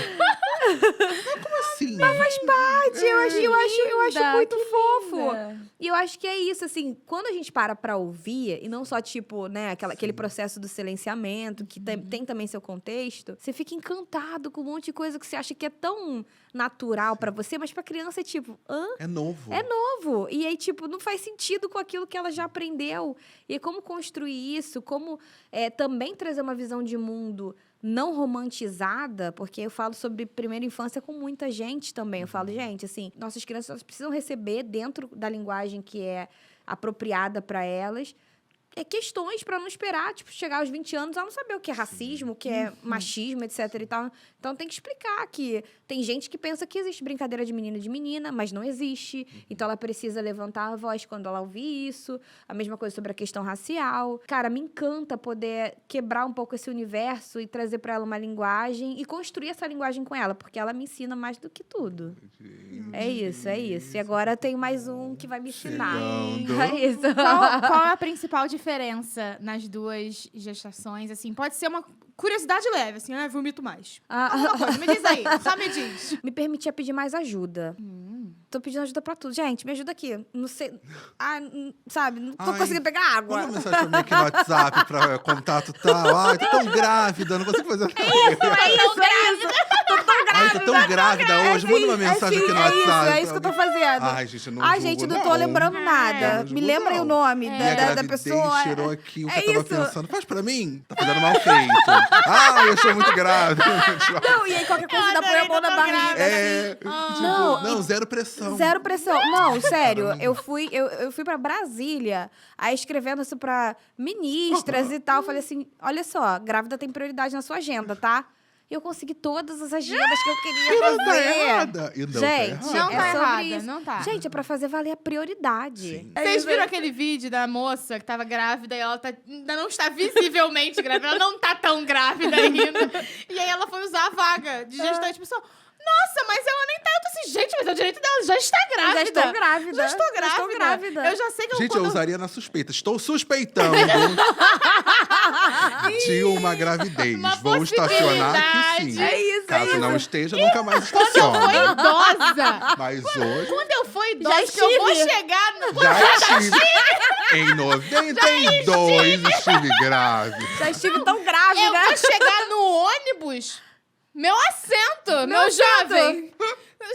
Mas como assim? Faz parte, eu acho muito que fofo. linda. E eu acho que é isso, assim, quando a gente para pra ouvir, e não só, tipo, né, aquele processo do silenciamento, que tem também seu contexto, você fica encantado com um monte de coisa que você acha que é tão natural pra você, mas pra criança é tipo, É novo. é novo. E aí, tipo, não faz sentido com aquilo que ela já aprendeu. E aí, como construir isso, como também trazer uma visão de mundo não romantizada, porque eu falo sobre primeira infância com muita gente também. Eu falo, gente, assim, nossas crianças elas precisam receber dentro da linguagem que é apropriada para elas questões para não esperar, tipo, chegar aos 20 anos ela não saber o que é racismo, o que é machismo, etc e tal. Então tem que explicar que tem gente que pensa que existe brincadeira de menino e de menina, mas não existe. Então ela precisa levantar a voz quando ela ouvir isso. A mesma coisa sobre a questão racial. Cara, me encanta poder quebrar um pouco esse universo e trazer para ela uma linguagem e construir essa linguagem com ela, porque ela me ensina mais do que tudo. É isso. E agora tem mais um que vai me ensinar. Chegando. É isso. Qual é a principal diferença nas duas gestações? Assim, pode ser uma curiosidade leve, assim, vomito mais. Alguma coisa, me diz aí, só me diz. Me permitia pedir mais ajuda. Tô pedindo ajuda pra tudo. Gente, me ajuda aqui. Não sei. Sabe? Não tô conseguindo pegar água. Manda uma mensagem pra mim aqui no WhatsApp pra contato tal. Ai, tô tão grávida, não consigo fazer nada. Ai, tô tão grávida hoje. Manda uma mensagem aqui no WhatsApp. É isso que eu tô fazendo. Ai, gente, não Ai, julgo, gente, não tô lembrando nada. Não Me julgo, lembrem não. o nome E a da gravidez pessoa. tirou aqui o que É eu tava isso. pensando. Faz pra mim? Tá fazendo mal feito. Ai, eu sou muito grávida. Não, e aí qualquer coisa dá põe a mão na barriga. Não, zero pressão. Zero pressão. Não, sério. Eu fui pra Brasília, aí escrevendo isso pra ministras e tal. Falei assim, olha só, grávida tem prioridade na sua agenda, tá? E eu consegui todas as agendas que eu queria fazer. Não tá errada. E não tá Gente, errada. Não tá sobre errada, isso. não tá. Gente, é pra fazer valer a prioridade. Sim. Vocês viram aquele vídeo da moça que tava grávida e ela ainda não está visivelmente grávida, ela não tá tão grávida ainda. E aí ela foi usar a vaga de gestante. A pessoa, nossa, mas ela nem tá. Eu tô assim, gente, mas é o direito dela, já está grávida. Já estou grávida. Já estou grávida. Eu já sei que Gente, eu quando... usaria na suspeita. Estou suspeitando de uma gravidez. Uma Vou estacionar aqui sim. É isso, Caso não esteja, nunca mais Quando eu for estaciona. idosa. Mas hoje Quando eu for idosa, Já que eu vou estive. chegar... já estive. Em 92 estive grávida. Já estive tão Eu grávida. vou chegar no ônibus, meu assento, meu jovem,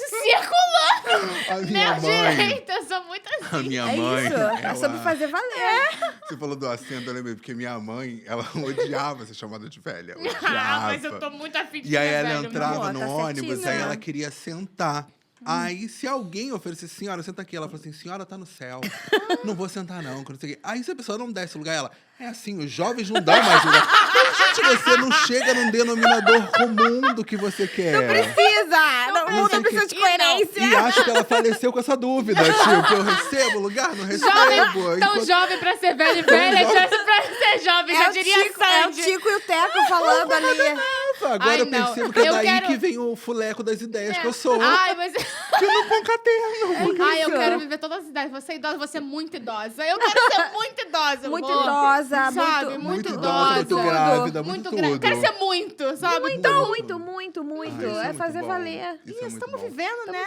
circulando. A minha Meu mãe. direito, eu sou muito A assim. minha É mãe. isso. É sobre fazer valer. Você falou do assento, eu lembrei, porque minha mãe, ela odiava ser chamada de velha. Odiava. Ah, mas eu tô muito afim de E aí ser ela velho, meu entrava amor, no tá ônibus, certíssima. aí ela queria sentar. Aí, se alguém oferecesse, senhora, senta aqui. Ela falou assim, senhora, tá no céu. Não vou sentar, não. Que não sei o quê. Aí, se a pessoa não desse lugar, ela... É assim, os jovens não dão mais lugar. Mas, gente, você não chega num denominador comum do que você quer. Precisa. Não, Não sei não precisa o de que- coerência. E acho que ela faleceu com essa dúvida. Tipo, eu recebo lugar? Não recebo? Jovem, tão Enquanto- jovem pra ser velho e velha, jovem. chance pra ser jovem, já diria É o Sandy. Tico e o Teco falando ali. Agora Ai, eu não. percebo que é Eu daí quero- que vem o fuleco das ideias que eu sou. Ai, mas... Que eu não concaterno. Ai, eu isso. quero viver todas as idades. Você é idosa, você é muito idosa. Eu quero ser muito idosa. Muito amor. idosa, Sabe? Muito Muito idosa, muito idosa. grávida, muito tudo. Quero ser muito, sabe? Muito. Ah, isso É muito fazer bom. valer. Isso é muito Estamos bom. vivendo, né?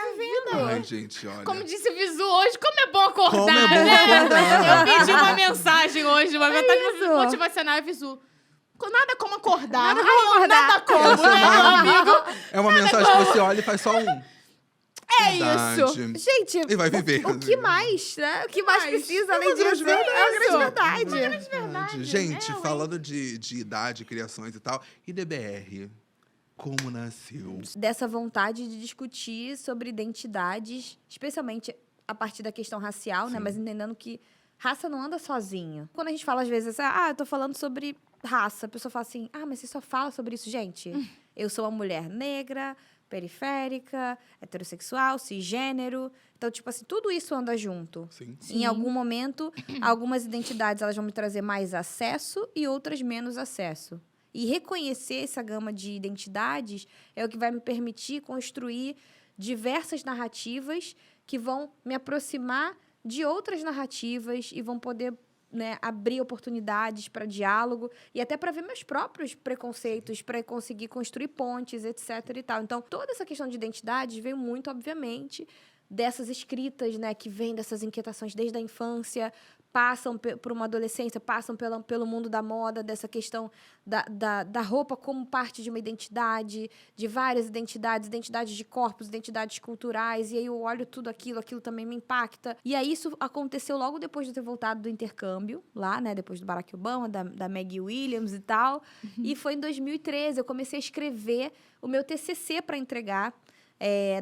Ai, gente, olha. Como disse o Visu hoje, como é bom acordar, Como é bom né? acordar. Eu pedi uma mensagem hoje, uma mensagem isso. motivacional, Visu. Nada como acordar. Nada como acordar. Nada como, né, meu amigo? É uma mensagem que você olha e faz só um. É Verdade. isso. Gente, E vai viver. o que mais, né? O que mais precisa além Mas é uma disso? grande É uma grande verdade. Verdade. Gente, É, ué. falando de idade, criações e tal, e DBR? Como nasceu? Dessa vontade de discutir sobre identidades, especialmente a partir da questão racial, né? Mas entendendo que raça não anda sozinha. Quando a gente fala, às vezes, eu tô falando sobre raça, a pessoa fala assim, mas você só fala sobre isso, gente? Eu sou uma mulher negra, periférica, heterossexual, cisgênero. Então, tipo assim, tudo isso anda junto. Sim. Em algum momento, algumas identidades elas vão me trazer mais acesso e outras menos acesso. E reconhecer essa gama de identidades é o que vai me permitir construir diversas narrativas que vão me aproximar de outras narrativas e vão poder, né, abrir oportunidades para diálogo e até para ver meus próprios preconceitos, para conseguir construir pontes, etc. e tal. Então, toda essa questão de identidades veio muito, obviamente, dessas escritas, né, que vêm dessas inquietações desde a infância, passam por uma adolescência, passam pelo mundo da moda, dessa questão da roupa como parte de uma identidade, de várias identidades de corpos, identidades culturais, e aí eu olho tudo aquilo também me impacta. E aí isso aconteceu logo depois de eu ter voltado do intercâmbio, lá, né, depois do Barack Obama, da Maggie Williams e tal, e foi em 2013, eu comecei a escrever o meu TCC para entregar,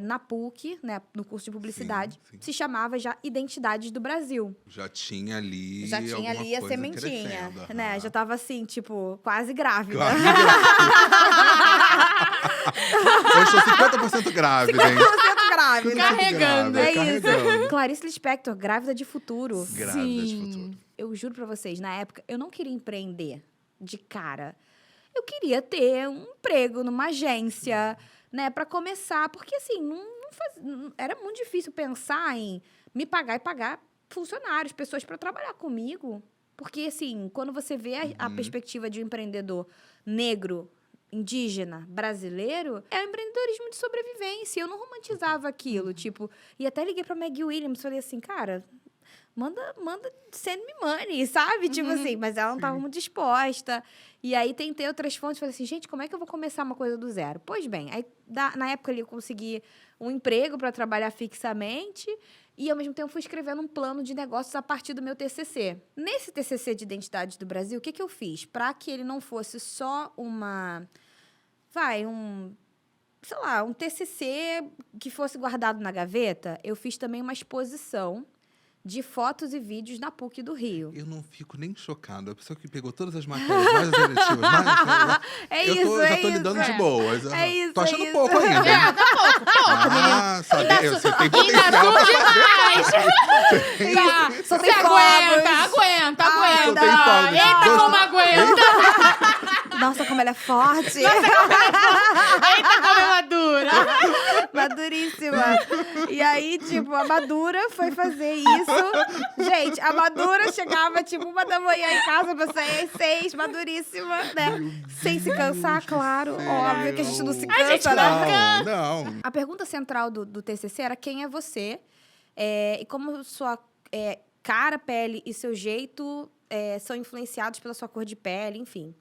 na PUC, né, no curso de publicidade, Sim. se chamava já Identidades do Brasil. Já tinha ali A coisa sementinha, crescendo. né? Já tava assim, tipo, quase grávida. Quase Eu estou 50% grávida, hein? 50% grávida. Carregando. É carregando. isso. Clarice Lispector, grávida de futuro. Grávida de futuro. Eu juro pra vocês, na época, eu não queria empreender de cara. Eu queria ter um emprego numa agência, né, para começar, porque assim, era muito difícil pensar em me pagar e pagar funcionários, pessoas para trabalhar comigo, porque assim, quando você vê a perspectiva de um empreendedor negro, indígena, brasileiro, é o empreendedorismo de sobrevivência. Eu não romantizava aquilo, tipo, e até liguei para Maggie Williams, falei assim, cara, manda send me money, sabe? Tipo assim, mas ela não estava muito disposta. E aí tentei outras fontes, falei assim, gente, como é que eu vou começar uma coisa do zero? Pois bem, aí na época ali eu consegui um emprego para trabalhar fixamente e ao mesmo tempo fui escrevendo um plano de negócios a partir do meu TCC. Nesse TCC de Identidade do Brasil, o que eu fiz? Para que ele não fosse só um TCC que fosse guardado na gaveta, eu fiz também uma exposição de fotos e vídeos na PUC do Rio. Eu não fico nem chocado. A pessoa que pegou todas as matérias mais eletivas, já tô lidando de boas. É isso, tô achando é isso. pouco ainda. Tá pouco, menino. Sabe? Você tem Ainda potencial surge pra fazer. mais. Só Você tem aguenta. Só tem fogos. Eita, como aguenta. Nossa, como ela é forte. Eita, como é madura. Maduríssima. E aí, tipo, a Madura foi fazer isso. Gente, a Madura chegava, tipo, 1h em casa pra sair às 6, maduríssima, né? Sem se cansar, claro. Óbvio que a gente não se cansa, gente né? Não. A pergunta central do TCC era quem é você e como sua cara, pele e seu jeito são influenciados pela sua cor de pele, enfim.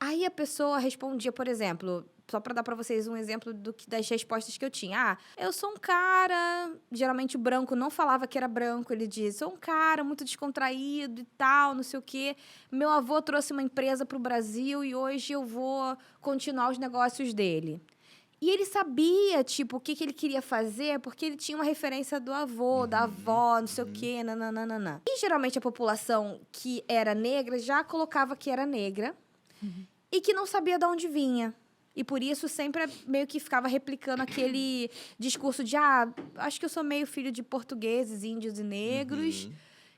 Aí a pessoa respondia, por exemplo, só para dar para vocês um exemplo das respostas que eu tinha. Eu sou um cara, geralmente o branco não falava que era branco, ele dizia, sou um cara muito descontraído e tal, não sei o quê. Meu avô trouxe uma empresa para o Brasil e hoje eu vou continuar os negócios dele. E ele sabia, tipo, o que ele queria fazer, porque ele tinha uma referência do avô, da avó, não sei o quê, nananana. E geralmente a população que era negra já colocava que era negra e que não sabia de onde vinha. E por isso sempre meio que ficava replicando aquele discurso de acho que eu sou meio filho de portugueses, índios e negros.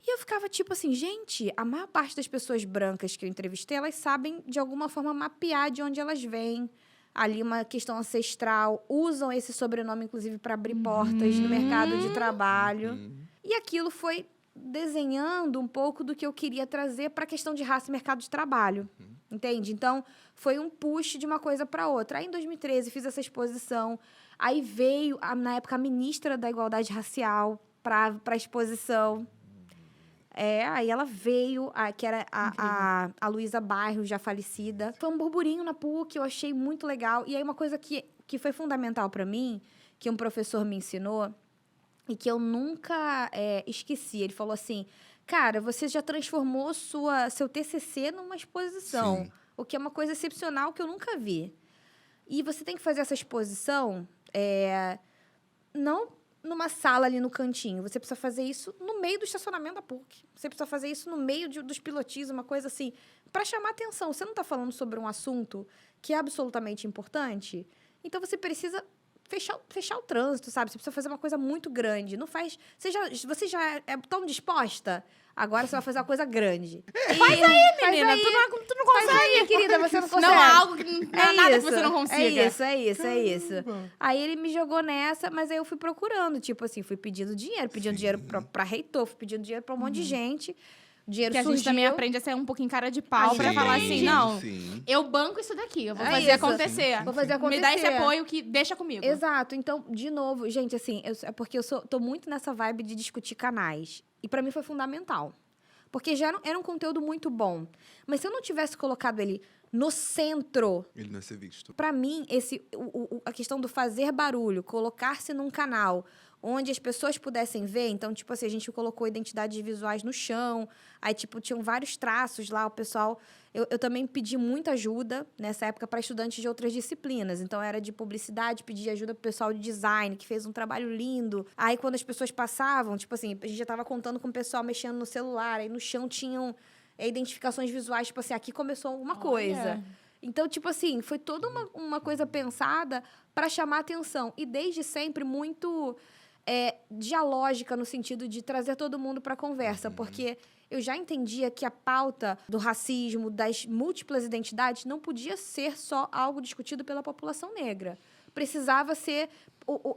E eu ficava tipo assim, gente, a maior parte das pessoas brancas que eu entrevistei, elas sabem de alguma forma mapear de onde elas vêm. Ali uma questão ancestral, usam esse sobrenome, inclusive, para abrir portas no mercado de trabalho. E aquilo foi desenhando um pouco do que eu queria trazer para a questão de raça e mercado de trabalho. Entende? Então, foi um push de uma coisa para outra. Aí, em 2013, fiz essa exposição. Aí veio, na época, a ministra da Igualdade Racial para a exposição. Aí ela veio, que era a Luísa Bairro, já falecida. Foi um burburinho na PUC, eu achei muito legal. E aí, uma coisa que foi fundamental para mim, que um professor me ensinou, e que eu nunca esqueci. Ele falou assim, cara, você já transformou seu TCC numa exposição. Sim. O que é uma coisa excepcional que eu nunca vi. E você tem que fazer essa exposição não numa sala ali no cantinho. Você precisa fazer isso no meio do estacionamento da PUC. Você precisa fazer isso no meio dos pilotis, uma coisa assim, para chamar atenção. Você não está falando sobre um assunto que é absolutamente importante, então você precisa fechar o trânsito, sabe? Você precisa fazer uma coisa muito grande. Não faz... Você já é tão disposta? Agora você vai fazer uma coisa grande. Faz aí, menina. Tu não consegue. Faz aí, querida. Você não consegue. Não, é algo que não é nada que você não consiga. É isso. Aí ele me jogou nessa, mas aí eu fui procurando. Tipo assim, fui pedindo dinheiro. Pedindo dinheiro pra reitor, fui pedindo dinheiro pra um monte de gente. dinheiro Que a gente surgiu. também aprende a ser um pouquinho cara de pau gente pra falar assim, aprende. não, Sim. eu banco isso daqui, eu vou É fazer isso. acontecer. Vou fazer acontecer. Me dá esse apoio que deixa comigo. Exato. Então, de novo, gente, assim, é porque tô muito nessa vibe de discutir canais. E pra mim foi fundamental. Porque já era um conteúdo muito bom. Mas se eu não tivesse colocado ele no centro, Ele não ia ser visto. pra mim, a questão do fazer barulho, colocar-se num canal onde as pessoas pudessem ver, então, tipo assim, a gente colocou identidades visuais no chão, aí, tipo, tinham vários traços lá, o pessoal... Eu também pedi muita ajuda nessa época para estudantes de outras disciplinas. Então, era de publicidade, pedi ajuda pro pessoal de design, que fez um trabalho lindo. Aí, quando as pessoas passavam, tipo assim, a gente já tava contando com o pessoal mexendo no celular, aí no chão tinham identificações visuais, tipo assim, aqui começou alguma coisa. Então, tipo assim, foi toda uma coisa pensada para chamar atenção. E desde sempre muito dialógica no sentido de trazer todo mundo para a conversa. Porque eu já entendia que a pauta do racismo, das múltiplas identidades, não podia ser só algo discutido pela população negra. Precisava ser...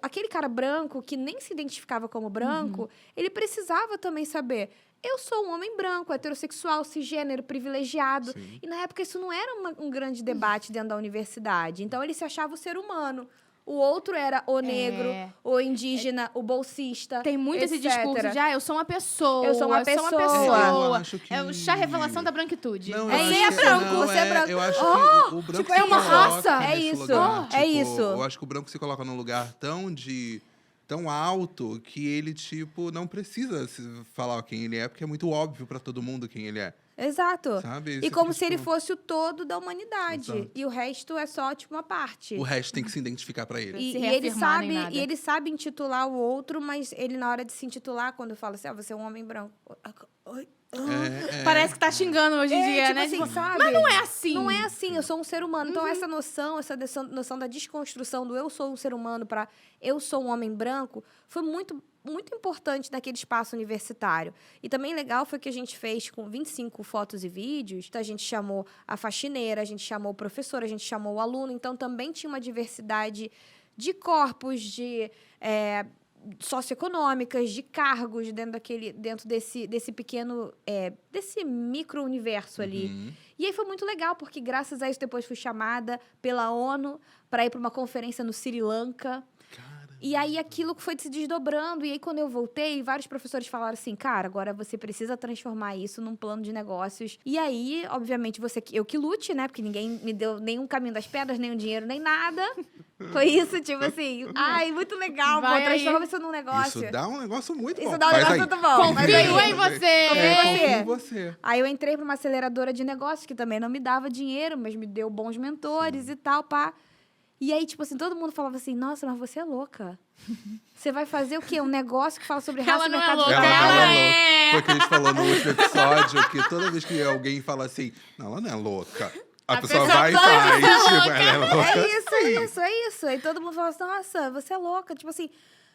aquele cara branco que nem se identificava como branco, ele precisava também saber... Eu sou um homem branco, heterossexual, cisgênero, privilegiado. Sim. E, na época, isso não era um grande debate dentro da universidade. Então, ele se achava o ser humano. O outro era o negro, o indígena, o bolsista, Tem muito esse etc. discurso de, eu sou uma pessoa. Eu sou uma pessoa. Eu acho que... É o chá revelação da branquitude. Não, É eu isso, acho que- branco, não, você é branco. Eu acho que o branco tipo, se é uma coloca raça, é nesse isso, lugar, é isso. Eu acho que o branco se coloca num lugar tão alto que ele, tipo, não precisa falar quem ele é, porque é muito óbvio pra todo mundo quem ele é. Exato. Sabe? E Isso como que, se ele tipo, fosse o todo da humanidade. Exato. E o resto é só, tipo, uma parte. O resto tem que se identificar pra ele. E Se ele reafirmar nem sabe, nada. e ele sabe intitular o outro, mas ele, na hora de se intitular, quando fala assim, você é um homem branco. Oi? Parece que tá xingando hoje em dia, tipo né? assim, Tipo, sabe? mas não é assim. Não é assim, eu sou um ser humano. Então, essa noção da desconstrução do eu sou um ser humano para eu sou um homem branco foi muito, muito importante naquele espaço universitário. E também legal foi que a gente fez com 25 fotos e vídeos. Então, a gente chamou a faxineira, a gente chamou o professor, a gente chamou o aluno. Então, também tinha uma diversidade de corpos, de... socioeconômicas, de cargos dentro desse pequeno, desse micro-universo ali. E aí foi muito legal, porque graças a isso depois fui chamada pela ONU para ir para uma conferência no Sri Lanka. E aí aquilo foi se desdobrando. E aí quando eu voltei, vários professores falaram assim, cara, agora você precisa transformar isso num plano de negócios. E aí, obviamente, eu que lute, né? Porque ninguém me deu nenhum caminho das pedras, nem o dinheiro, nem nada. Foi isso, tipo assim, ai, muito legal, pô, Vai aí. transforma isso num negócio. Isso dá um negócio muito bom. Isso dá um Faz negócio aí. muito bom. Mas aí- Confio em você. Confio em você. Aí eu entrei para uma aceleradora de negócios, que também não me dava dinheiro, mas me deu bons mentores e tal, pá. E aí, tipo assim, todo mundo falava assim, nossa, mas você é louca. Você vai fazer o quê? Um negócio que fala sobre raça Ela e não é mercado de louca, trabalho? ela é é. louca. Foi o que a gente falou no último episódio, que toda vez que alguém fala assim, não, ela não é louca. A pessoa pessoa vai e pode faz, ser tipo, louca. ela é louca. É isso. Aí todo mundo fala assim, nossa, você é louca. Tipo assim,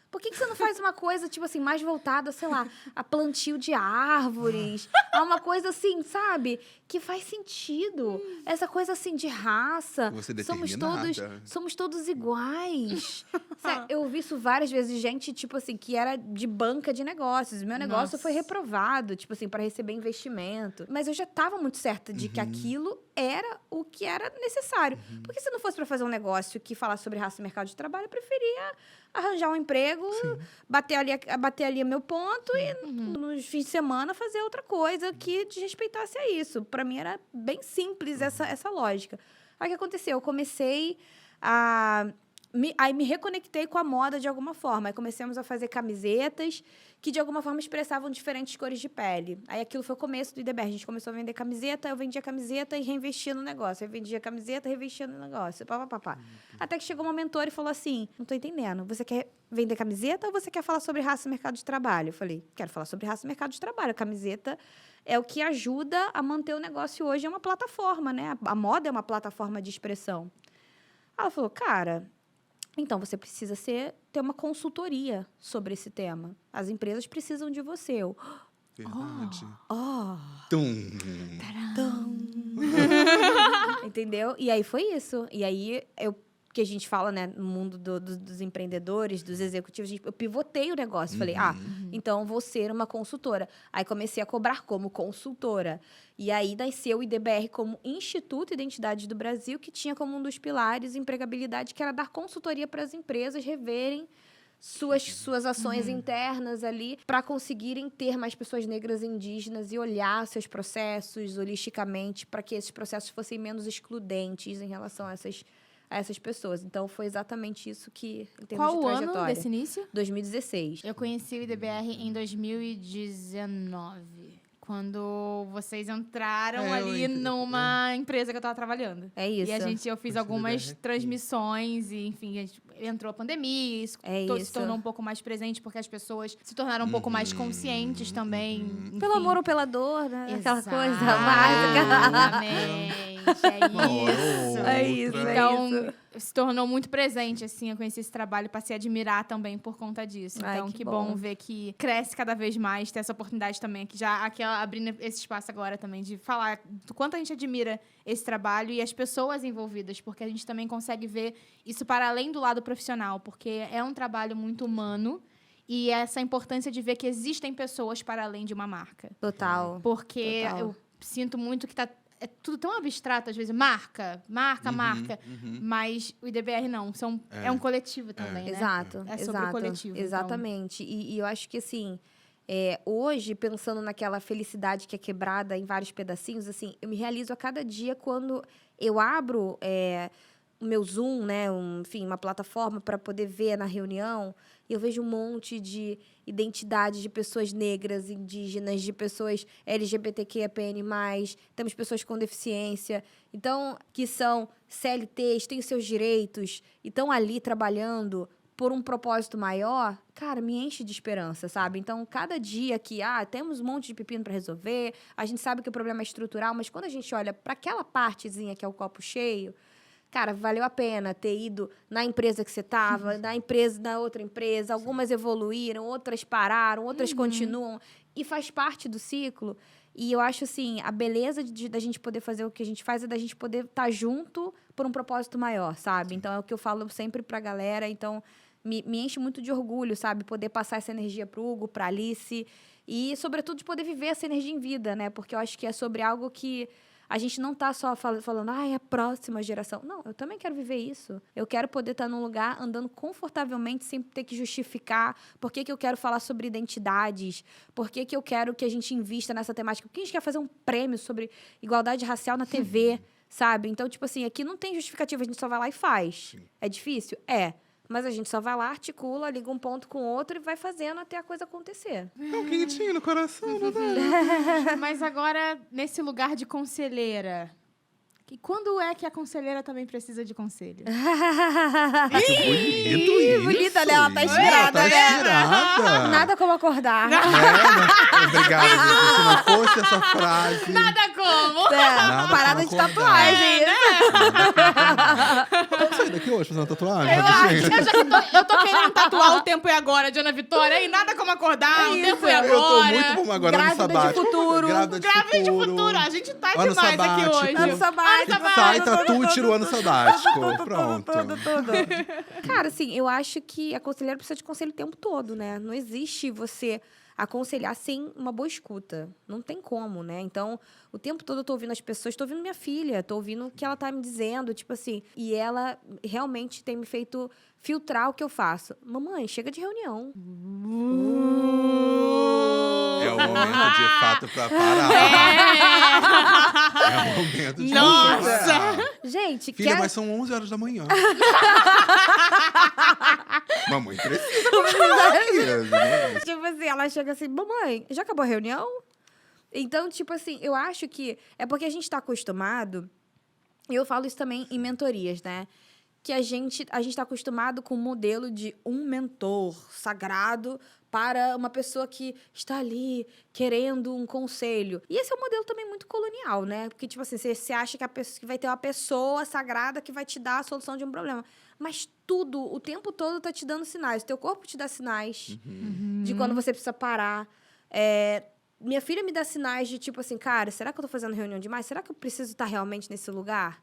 por que você não faz uma coisa, tipo assim, mais voltada, sei lá, a plantio de árvores? A uma coisa assim, sabe? Que faz sentido. Essa coisa assim de raça. Você somos determinada. todos iguais. Sério, eu ouvi isso várias vezes de gente, tipo assim, que era de banca de negócios. Meu negócio Nossa. foi reprovado, tipo assim, para receber investimento. Mas eu já estava muito certa de que aquilo era o que era necessário. Porque se não fosse para fazer um negócio que falasse sobre raça e mercado de trabalho, eu preferia arranjar um emprego, bater ali meu ponto e nos fins de semana fazer outra coisa que desrespeitasse a isso. Para mim era bem simples essa lógica. Aí o que aconteceu? Eu comecei aí me reconectei com a moda de alguma forma. Aí começamos a fazer camisetas que, de alguma forma, expressavam diferentes cores de pele. Aí aquilo foi o começo do IDBR. A gente começou a vender camiseta, eu vendia camiseta e reinvestia no negócio. Eu vendia camiseta e reinvestia no negócio. Pá. Até que chegou uma mentora e falou assim, não tô entendendo, você quer vender camiseta ou você quer falar sobre raça e mercado de trabalho? Eu falei, quero falar sobre raça e mercado de trabalho. A camiseta é o que ajuda a manter o negócio hoje. É uma plataforma, né? A moda é uma plataforma de expressão. Ela falou, cara... Então, você precisa ter uma consultoria sobre esse tema. As empresas precisam de você. Verdade. Oh, Tum. entendeu? E aí foi isso. E aí eu que a gente fala, né, no mundo dos empreendedores, dos executivos, eu pivotei o negócio. Falei, então vou ser uma consultora. Aí comecei a cobrar como consultora. E aí nasceu o IDBR como Instituto Identidade do Brasil, que tinha como um dos pilares empregabilidade, que era dar consultoria para as empresas reverem suas ações internas ali para conseguirem ter mais pessoas negras e indígenas e olhar seus processos holisticamente para que esses processos fossem menos excludentes em relação a essas pessoas. Então, foi exatamente isso que, em termos de trajetória. Qual o ano desse início? 2016. Eu conheci o IDBR em 2019. Quando vocês entraram ali numa empresa que eu tava trabalhando. É isso. E eu fiz algumas transmissões e, enfim, entrou a pandemia, isso se tornou um pouco mais presente porque as pessoas se tornaram um pouco mais conscientes também. Enfim. Pelo amor ou pela dor, né? Aquela coisa básica. É isso. Então, se tornou muito presente, assim. Eu conheci esse trabalho e passei a admirar também por conta disso. Ai, Então, que que bom bom ver que cresce cada vez mais, ter essa oportunidade também aqui, abrindo esse espaço agora também, de falar do quanto a gente admira esse trabalho e as pessoas envolvidas, porque a gente também consegue ver isso para além do lado profissional, porque é um trabalho muito humano e essa importância de ver que existem pessoas para além de uma marca. Total. Porque eu sinto muito que é tudo tão abstrato, às vezes. Marca. Mas o IDBR não. É um coletivo também, né? Exato. É sobre o coletivo. Exatamente. Então. E eu acho que, assim, hoje, pensando naquela felicidade que é quebrada em vários pedacinhos, assim, eu me realizo a cada dia quando eu abro o meu Zoom, né? Enfim, uma plataforma para poder ver na reunião. E eu vejo um monte de identidades de pessoas negras, indígenas, de pessoas LGBTQIAPN+, temos pessoas com deficiência, então, que são CLTs, têm os seus direitos, e estão ali trabalhando por um propósito maior, cara, me enche de esperança, sabe? Então, cada dia que, temos um monte de pepino para resolver, a gente sabe que o problema é estrutural, mas quando a gente olha para aquela partezinha que é o copo cheio, cara, valeu a pena ter ido na empresa que você estava, na outra empresa. Algumas evoluíram, outras pararam, outras continuam. E faz parte do ciclo. E eu acho, assim, a beleza da gente poder fazer o que a gente faz é da gente poder estar junto por um propósito maior, sabe? Então, é o que eu falo sempre pra galera. Então, me enche muito de orgulho, sabe? Poder passar essa energia pro Hugo, pra Alice. E, sobretudo, de poder viver essa energia em vida, né? Porque eu acho que é sobre algo que a gente não tá só falando, é a próxima geração. Não, eu também quero viver isso. Eu quero poder estar num lugar andando confortavelmente, sem ter que justificar por que eu quero falar sobre identidades, por que eu quero que a gente invista nessa temática, porque a gente quer fazer um prêmio sobre igualdade racial na TV, sabe? Então, tipo assim, aqui não tem justificativa, a gente só vai lá e faz. Sim. É difícil? É. Mas a gente só vai lá, articula, liga um ponto com o outro e vai fazendo até a coisa acontecer. É um quentinho no coração, né? Mas agora, nesse lugar de conselheira, e quando é que a conselheira também precisa de conselho? Que bonito isso! Bonita, né? Ela tá inspirada, né? Nada como acordar. Obrigado, gente. Se não fosse essa frase... Nada como! Nada parada de tatuagem, né? Vamos sair daqui hoje fazer uma tatuagem? Eu tô querendo tatuar O Tempo e Agora, de Ana Vitória, e nada como acordar, O Tempo e Agora. Eu tô muito bom agora no sabático. De futuro. Grávida de futuro. A gente tá ano demais sabático. aqui hoje. Ano sabático. Sai, tatu e tira o ano sabático. Pronto. Tudo. Cara, assim, eu acho que a conselheira precisa de conselho o tempo todo, né? Não existe você aconselhar sem uma boa escuta. Não tem como, né? Então, o tempo todo eu tô ouvindo as pessoas, tô ouvindo minha filha, tô ouvindo o que ela tá me dizendo, tipo assim. E ela realmente tem me feito filtrar o que eu faço. Mamãe, chega de reunião. É o momento, de fato, pra parar. É o momento de Nossa! Gente, filha, mas são 11 horas da manhã. Mamãe precisa. Tipo assim, ela chega assim, mamãe, já acabou a reunião? Então, tipo assim, eu acho que é porque a gente tá acostumado, e eu falo isso também em mentorias, né? Que a gente tá acostumado com o modelo de um mentor sagrado para uma pessoa que está ali querendo um conselho. E esse é um modelo também muito colonial, né? Porque, tipo assim, você acha que vai ter uma pessoa sagrada que vai te dar a solução de um problema. Mas tudo, o tempo todo, tá te dando sinais. O teu corpo te dá sinais de quando você precisa parar. Minha filha me dá sinais de, tipo assim, cara, será que eu tô fazendo reunião demais? Será que eu preciso estar realmente nesse lugar?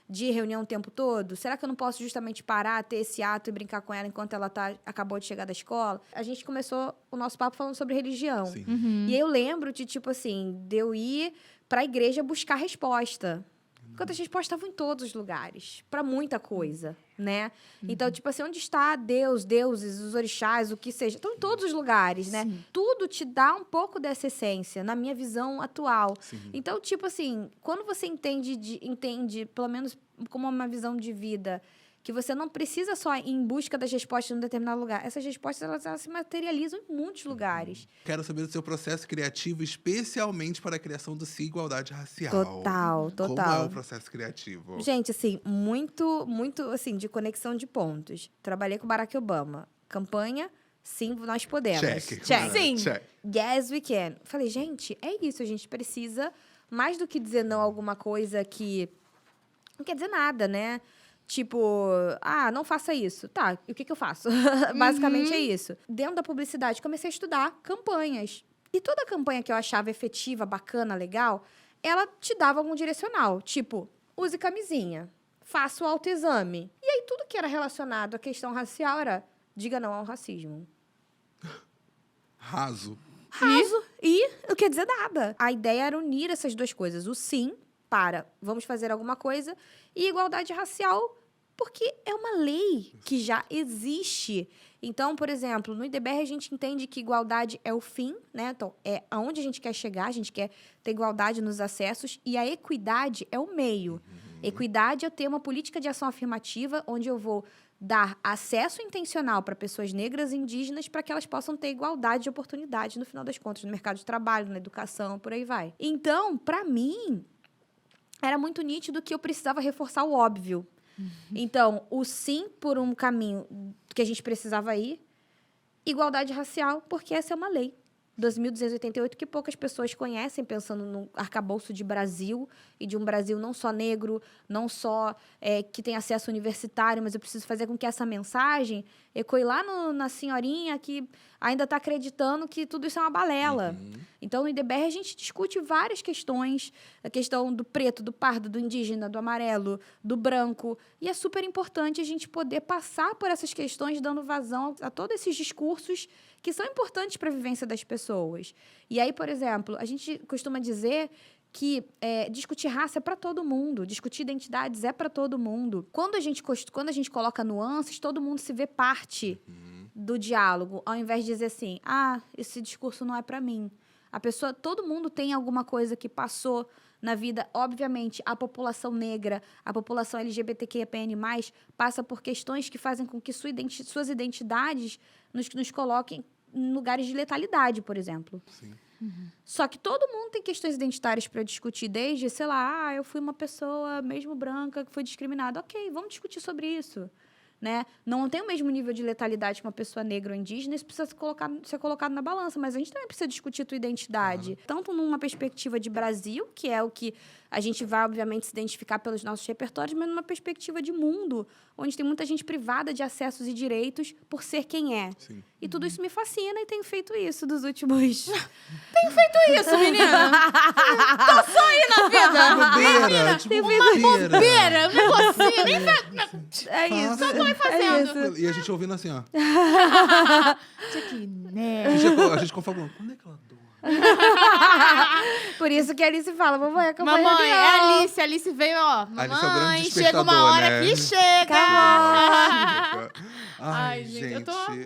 de reunião o tempo todo? Será que eu não posso justamente parar, ter esse ato e brincar com ela enquanto ela acabou de chegar da escola? A gente começou o nosso papo falando sobre religião. Sim. E aí eu lembro de, tipo assim, de eu ir pra igreja buscar resposta. Enquanto as respostas estavam em todos os lugares, pra muita coisa, né? Então, tipo assim, onde está Deus, deuses, os orixás, o que seja? Estão em todos os lugares, né? Sim. Tudo te dá um pouco dessa essência, na minha visão atual. Sim. Então, tipo assim, quando você entende, pelo menos como uma visão de vida, que você não precisa só ir em busca das respostas em um determinado lugar. Essas respostas, elas se materializam em muitos lugares. Quero saber do seu processo criativo, especialmente para a criação do Se Igualdade Racial. Total. Como é o processo criativo? Gente, assim, muito, assim, de conexão de pontos. Trabalhei com Barack Obama. Campanha, sim, nós podemos. Check. Sim. Check. Yes, we can. Falei, gente, é isso. A gente precisa, mais do que dizer não a alguma coisa que não quer dizer nada, né? Tipo, não faça isso. Tá, e o que eu faço? Basicamente é isso. Dentro da publicidade, comecei a estudar campanhas. E toda campanha que eu achava efetiva, bacana, legal, ela te dava algum direcional. Tipo, use camisinha, faça o autoexame. E aí, tudo que era relacionado à questão racial era, diga não ao racismo. Raso. Raso. E não quer dizer nada. A ideia era unir essas duas coisas. O sim para vamos fazer alguma coisa e igualdade racial, porque é uma lei que já existe. Então, por exemplo, no IDBR a gente entende que igualdade é o fim, né? Então, é aonde a gente quer chegar, a gente quer ter igualdade nos acessos, e a equidade é o meio. Equidade é ter uma política de ação afirmativa, onde eu vou dar acesso intencional para pessoas negras e indígenas para que elas possam ter igualdade de oportunidade, no final das contas, no mercado de trabalho, na educação, por aí vai. Então, para mim, era muito nítido que eu precisava reforçar o óbvio. Então, o sim por um caminho que a gente precisava ir, igualdade racial, porque essa é uma lei. 2.288, que poucas pessoas conhecem, pensando no arcabouço de Brasil, e de um Brasil não só negro, não só que tem acesso universitário, mas eu preciso fazer com que essa mensagem ecoe lá na senhorinha que ainda está acreditando que tudo isso é uma balela. Então, no IDBR, a gente discute várias questões, a questão do preto, do pardo, do indígena, do amarelo, do branco, e é super importante a gente poder passar por essas questões, dando vazão a todos esses discursos que são importantes para a vivência das pessoas. E aí, por exemplo, a gente costuma dizer que discutir raça é para todo mundo, discutir identidades é para todo mundo. Quando a gente coloca nuances, todo mundo se vê parte do diálogo, ao invés de dizer assim, esse discurso não é para mim. Todo mundo tem alguma coisa que passou na vida. Obviamente, a população negra, a população LGBTQIAPN+, passa por questões que fazem com que suas identidades nos coloquem em lugares de letalidade, por exemplo. Sim. Só que todo mundo tem questões identitárias para discutir, desde, sei lá, eu fui uma pessoa mesmo branca que foi discriminada. Ok, vamos discutir sobre isso. Né? Não tem o mesmo nível de letalidade que uma pessoa negra ou indígena, isso precisa ser colocado na balança, mas a gente também precisa discutir a tua identidade. Tanto numa perspectiva de Brasil, que é o que a gente vai, obviamente, se identificar pelos nossos repertórios, mas numa perspectiva de mundo, onde tem muita gente privada de acessos e direitos por ser quem é. Sim. E tudo isso me fascina e tenho feito isso dos últimos... Tenho feito isso, menina. Tô só aí na vida. Bobeira, tipo bobeira. Bobeira, negocinho, nem É isso. Só tô aí fazendo. E a gente ouvindo assim, ó. Isso aqui, né? A gente confabulando. Quando é que ela dorme? Por isso que a Alice fala, mamãe, acabou a Mamãe, reunião. é a Alice. A Alice veio, ó. Alice é o grande Mamãe, chega despertador, uma hora né? que chega. Ai, gente,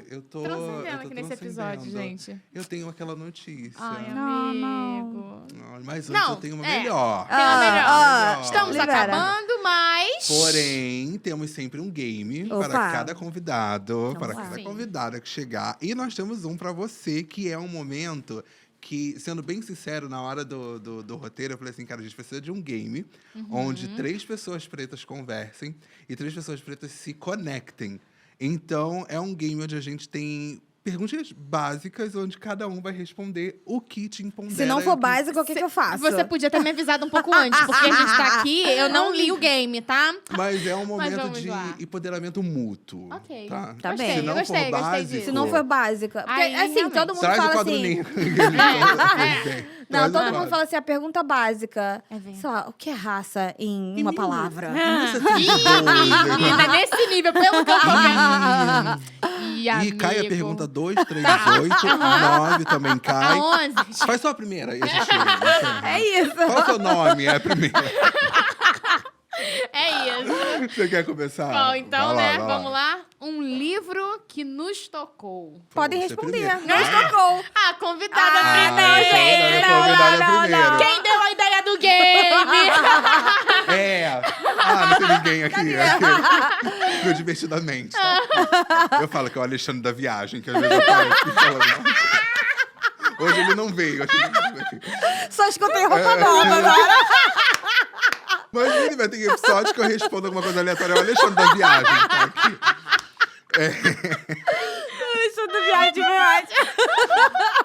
eu tô transcendendo aqui nesse episódio, gente. Eu tenho aquela notícia. Ai, Não, amigo. Mas antes Não, eu tenho uma melhor. Tem uma melhor. Melhor. Estamos Libera. acabando, mas... Porém, temos sempre um game Opa. para cada convidado, para lá. cada Sim. convidada que chegar. E nós temos um para você, que é um momento que, sendo bem sincero, na hora do roteiro, eu falei assim, cara, a gente precisa de um game onde 3 pessoas pretas conversem e 3 pessoas pretas se conectem. Então, é um game onde a gente tem perguntas básicas, onde cada um vai responder o que te empodera. Se não e for o que- básico, o que eu faço? Você podia ter me avisado um pouco antes, porque a gente tá aqui, eu não li o game, tá? Mas é um momento vamos de lá. empoderamento mútuo. Ok. Tá, Tá Gostei, bem. Se não gostei, for gostei básico, disso. Se não for básica. Porque, Aí, assim, realmente. todo mundo traz o fala quadrinho. assim... Não, Traz o todo mundo quadro. fala assim, a pergunta básica. É verdade. Sei lá, o que é raça em uma palavra? Nossa, Menina, nesse nível, pelo que eu tô vendo. E amigo. cai a pergunta 2, 3, 8, 9 também cai. A 11. Faz só a primeira aí, a gente... É isso. Qual é o seu nome? É a primeira. É isso. Você quer começar? Bom, então, Vai lá, né, vai vamos lá. Um livro que nos tocou. Podem Você responder. primeiro. Não tocou. Ah, convidada Ah, primeiro, não, gente. convidada primeiro. Quem deu a ideia do game? É. Não tem ninguém aqui. Meu divertidamente. Tá? Eu falo que é o Alexandre da Viagem, que às vezes eu paro aqui falando. Hoje ele não veio. Só escutei roupa nova agora. Mas ele vai ter episódio que eu respondo alguma coisa aleatória. É o Alexandre da Viagem. Tá aqui. Isso do viagem de verdade.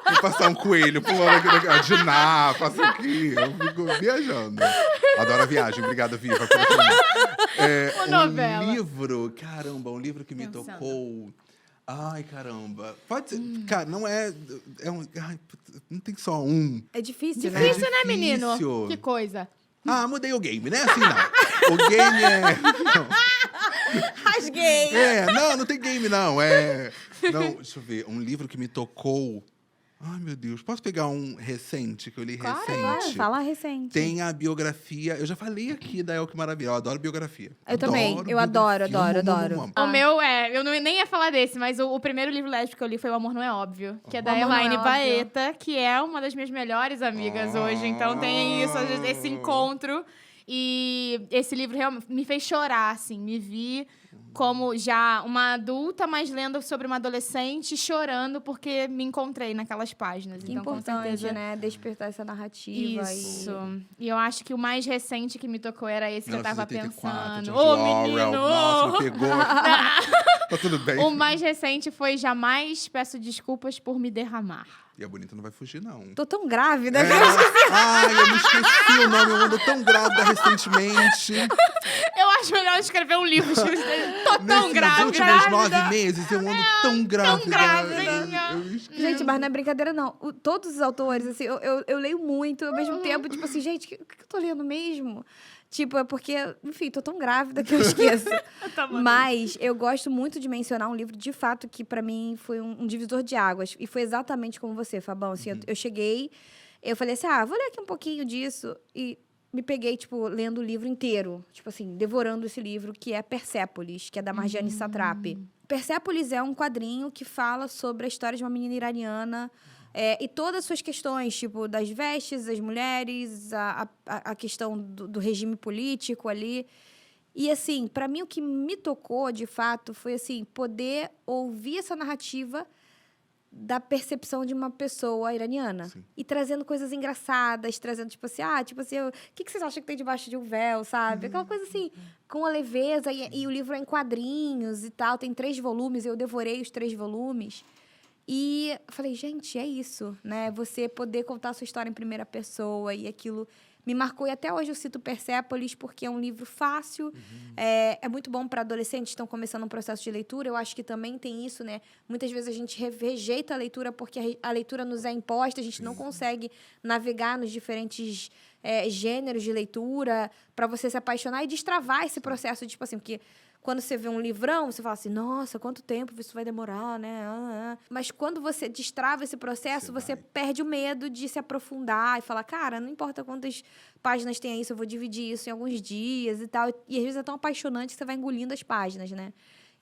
Vou passar um coelho pulando aqui. A Diná, passa aqui. Eu fico viajando. Adoro a viagem. Obrigada, Viva. Uma novela. Um livro, caramba, um livro que me Pensando. tocou. Ai, caramba. Pode ser. Cara, não é. Ai, não tem só um. É difícil, né? Difícil, né, menino? difícil. Que coisa. Mudei o game, né? Assim não. O game é. Rasguei. Não tem game, não. Não, deixa eu ver. Um livro que me tocou. Ai, meu Deus. Posso pegar um recente que eu li recente? Fala recente. Tem a biografia. Eu já falei aqui da El Que Maravilha. Eu adoro biografia. Eu também. Eu adoro, biografia. adoro, Amo, adoro. amo, amo. O meu eu nem ia falar desse, mas o primeiro livro lésbico que eu li foi O Amor Não É Óbvio, que é da O Amor Não É Elaine Óbvio. Baeta, que é uma das minhas melhores amigas hoje. Então tem isso, esse encontro. E esse livro realmente me fez chorar, assim. Me vi como já uma adulta, mas lendo sobre uma adolescente, chorando porque me encontrei naquelas páginas. Que então, com importante, certeza, né? Despertar essa narrativa. Isso. E eu acho que o mais recente que me tocou era esse que eu tava 1984, pensando. George Orwell. Nossa, me pegou. Tá tudo bem. O mais recente foi Jamais Peço Desculpas por Me Derramar. E a bonita não vai fugir, não. Tô tão grávida. Ai, eu me esqueci o nome. Eu ando tão grávida recentemente. Eu acho melhor escrever um livro. Tô tão Nos grávida. últimos 9 meses, eu ando tão grávida. grávida. Eu esqueci. Gente, mas não é brincadeira, não. Todos os autores, assim, eu leio muito, ao mesmo tempo, tipo assim, gente, o que eu tô lendo mesmo? Tipo, é porque, enfim, tô tão grávida que eu esqueço. Tá bom. Mas eu gosto muito de mencionar um livro, de fato, que pra mim foi um divisor de águas. E foi exatamente como você, Fabão. Assim, eu cheguei, eu falei assim, vou ler aqui um pouquinho disso. E me peguei, tipo, lendo o livro inteiro. Tipo assim, devorando esse livro, que é Persépolis, que é da Marjane Satrapi. Persépolis é um quadrinho que fala sobre a história de uma menina iraniana e todas as suas questões, tipo, das vestes, das mulheres, a questão do regime político ali. E, assim, para mim, o que me tocou, de fato, foi, assim, poder ouvir essa narrativa da percepção de uma pessoa iraniana. Sim. E trazendo coisas engraçadas, trazendo, tipo assim, o que vocês acham que tem debaixo de um véu, sabe? Aquela coisa, assim, com a leveza. E o livro é em quadrinhos e tal, tem 3 volumes, eu devorei os 3 volumes. E falei, gente, é isso, né? Você poder contar a sua história em primeira pessoa e aquilo me marcou. E até hoje eu cito Persépolis porque é um livro fácil, é muito bom para adolescentes que estão começando um processo de leitura. Eu acho que também tem isso, né? Muitas vezes a gente rejeita a leitura porque a leitura nos é imposta, a gente não consegue navegar nos diferentes gêneros de leitura para você se apaixonar e destravar esse processo, tipo assim, porque quando você vê um livrão, você fala assim, nossa, quanto tempo isso vai demorar, né? Mas quando você destrava esse processo, você perde o medo de se aprofundar e falar, cara, não importa quantas páginas tem isso, eu vou dividir isso em alguns dias e tal. E às vezes é tão apaixonante que você vai engolindo as páginas, né?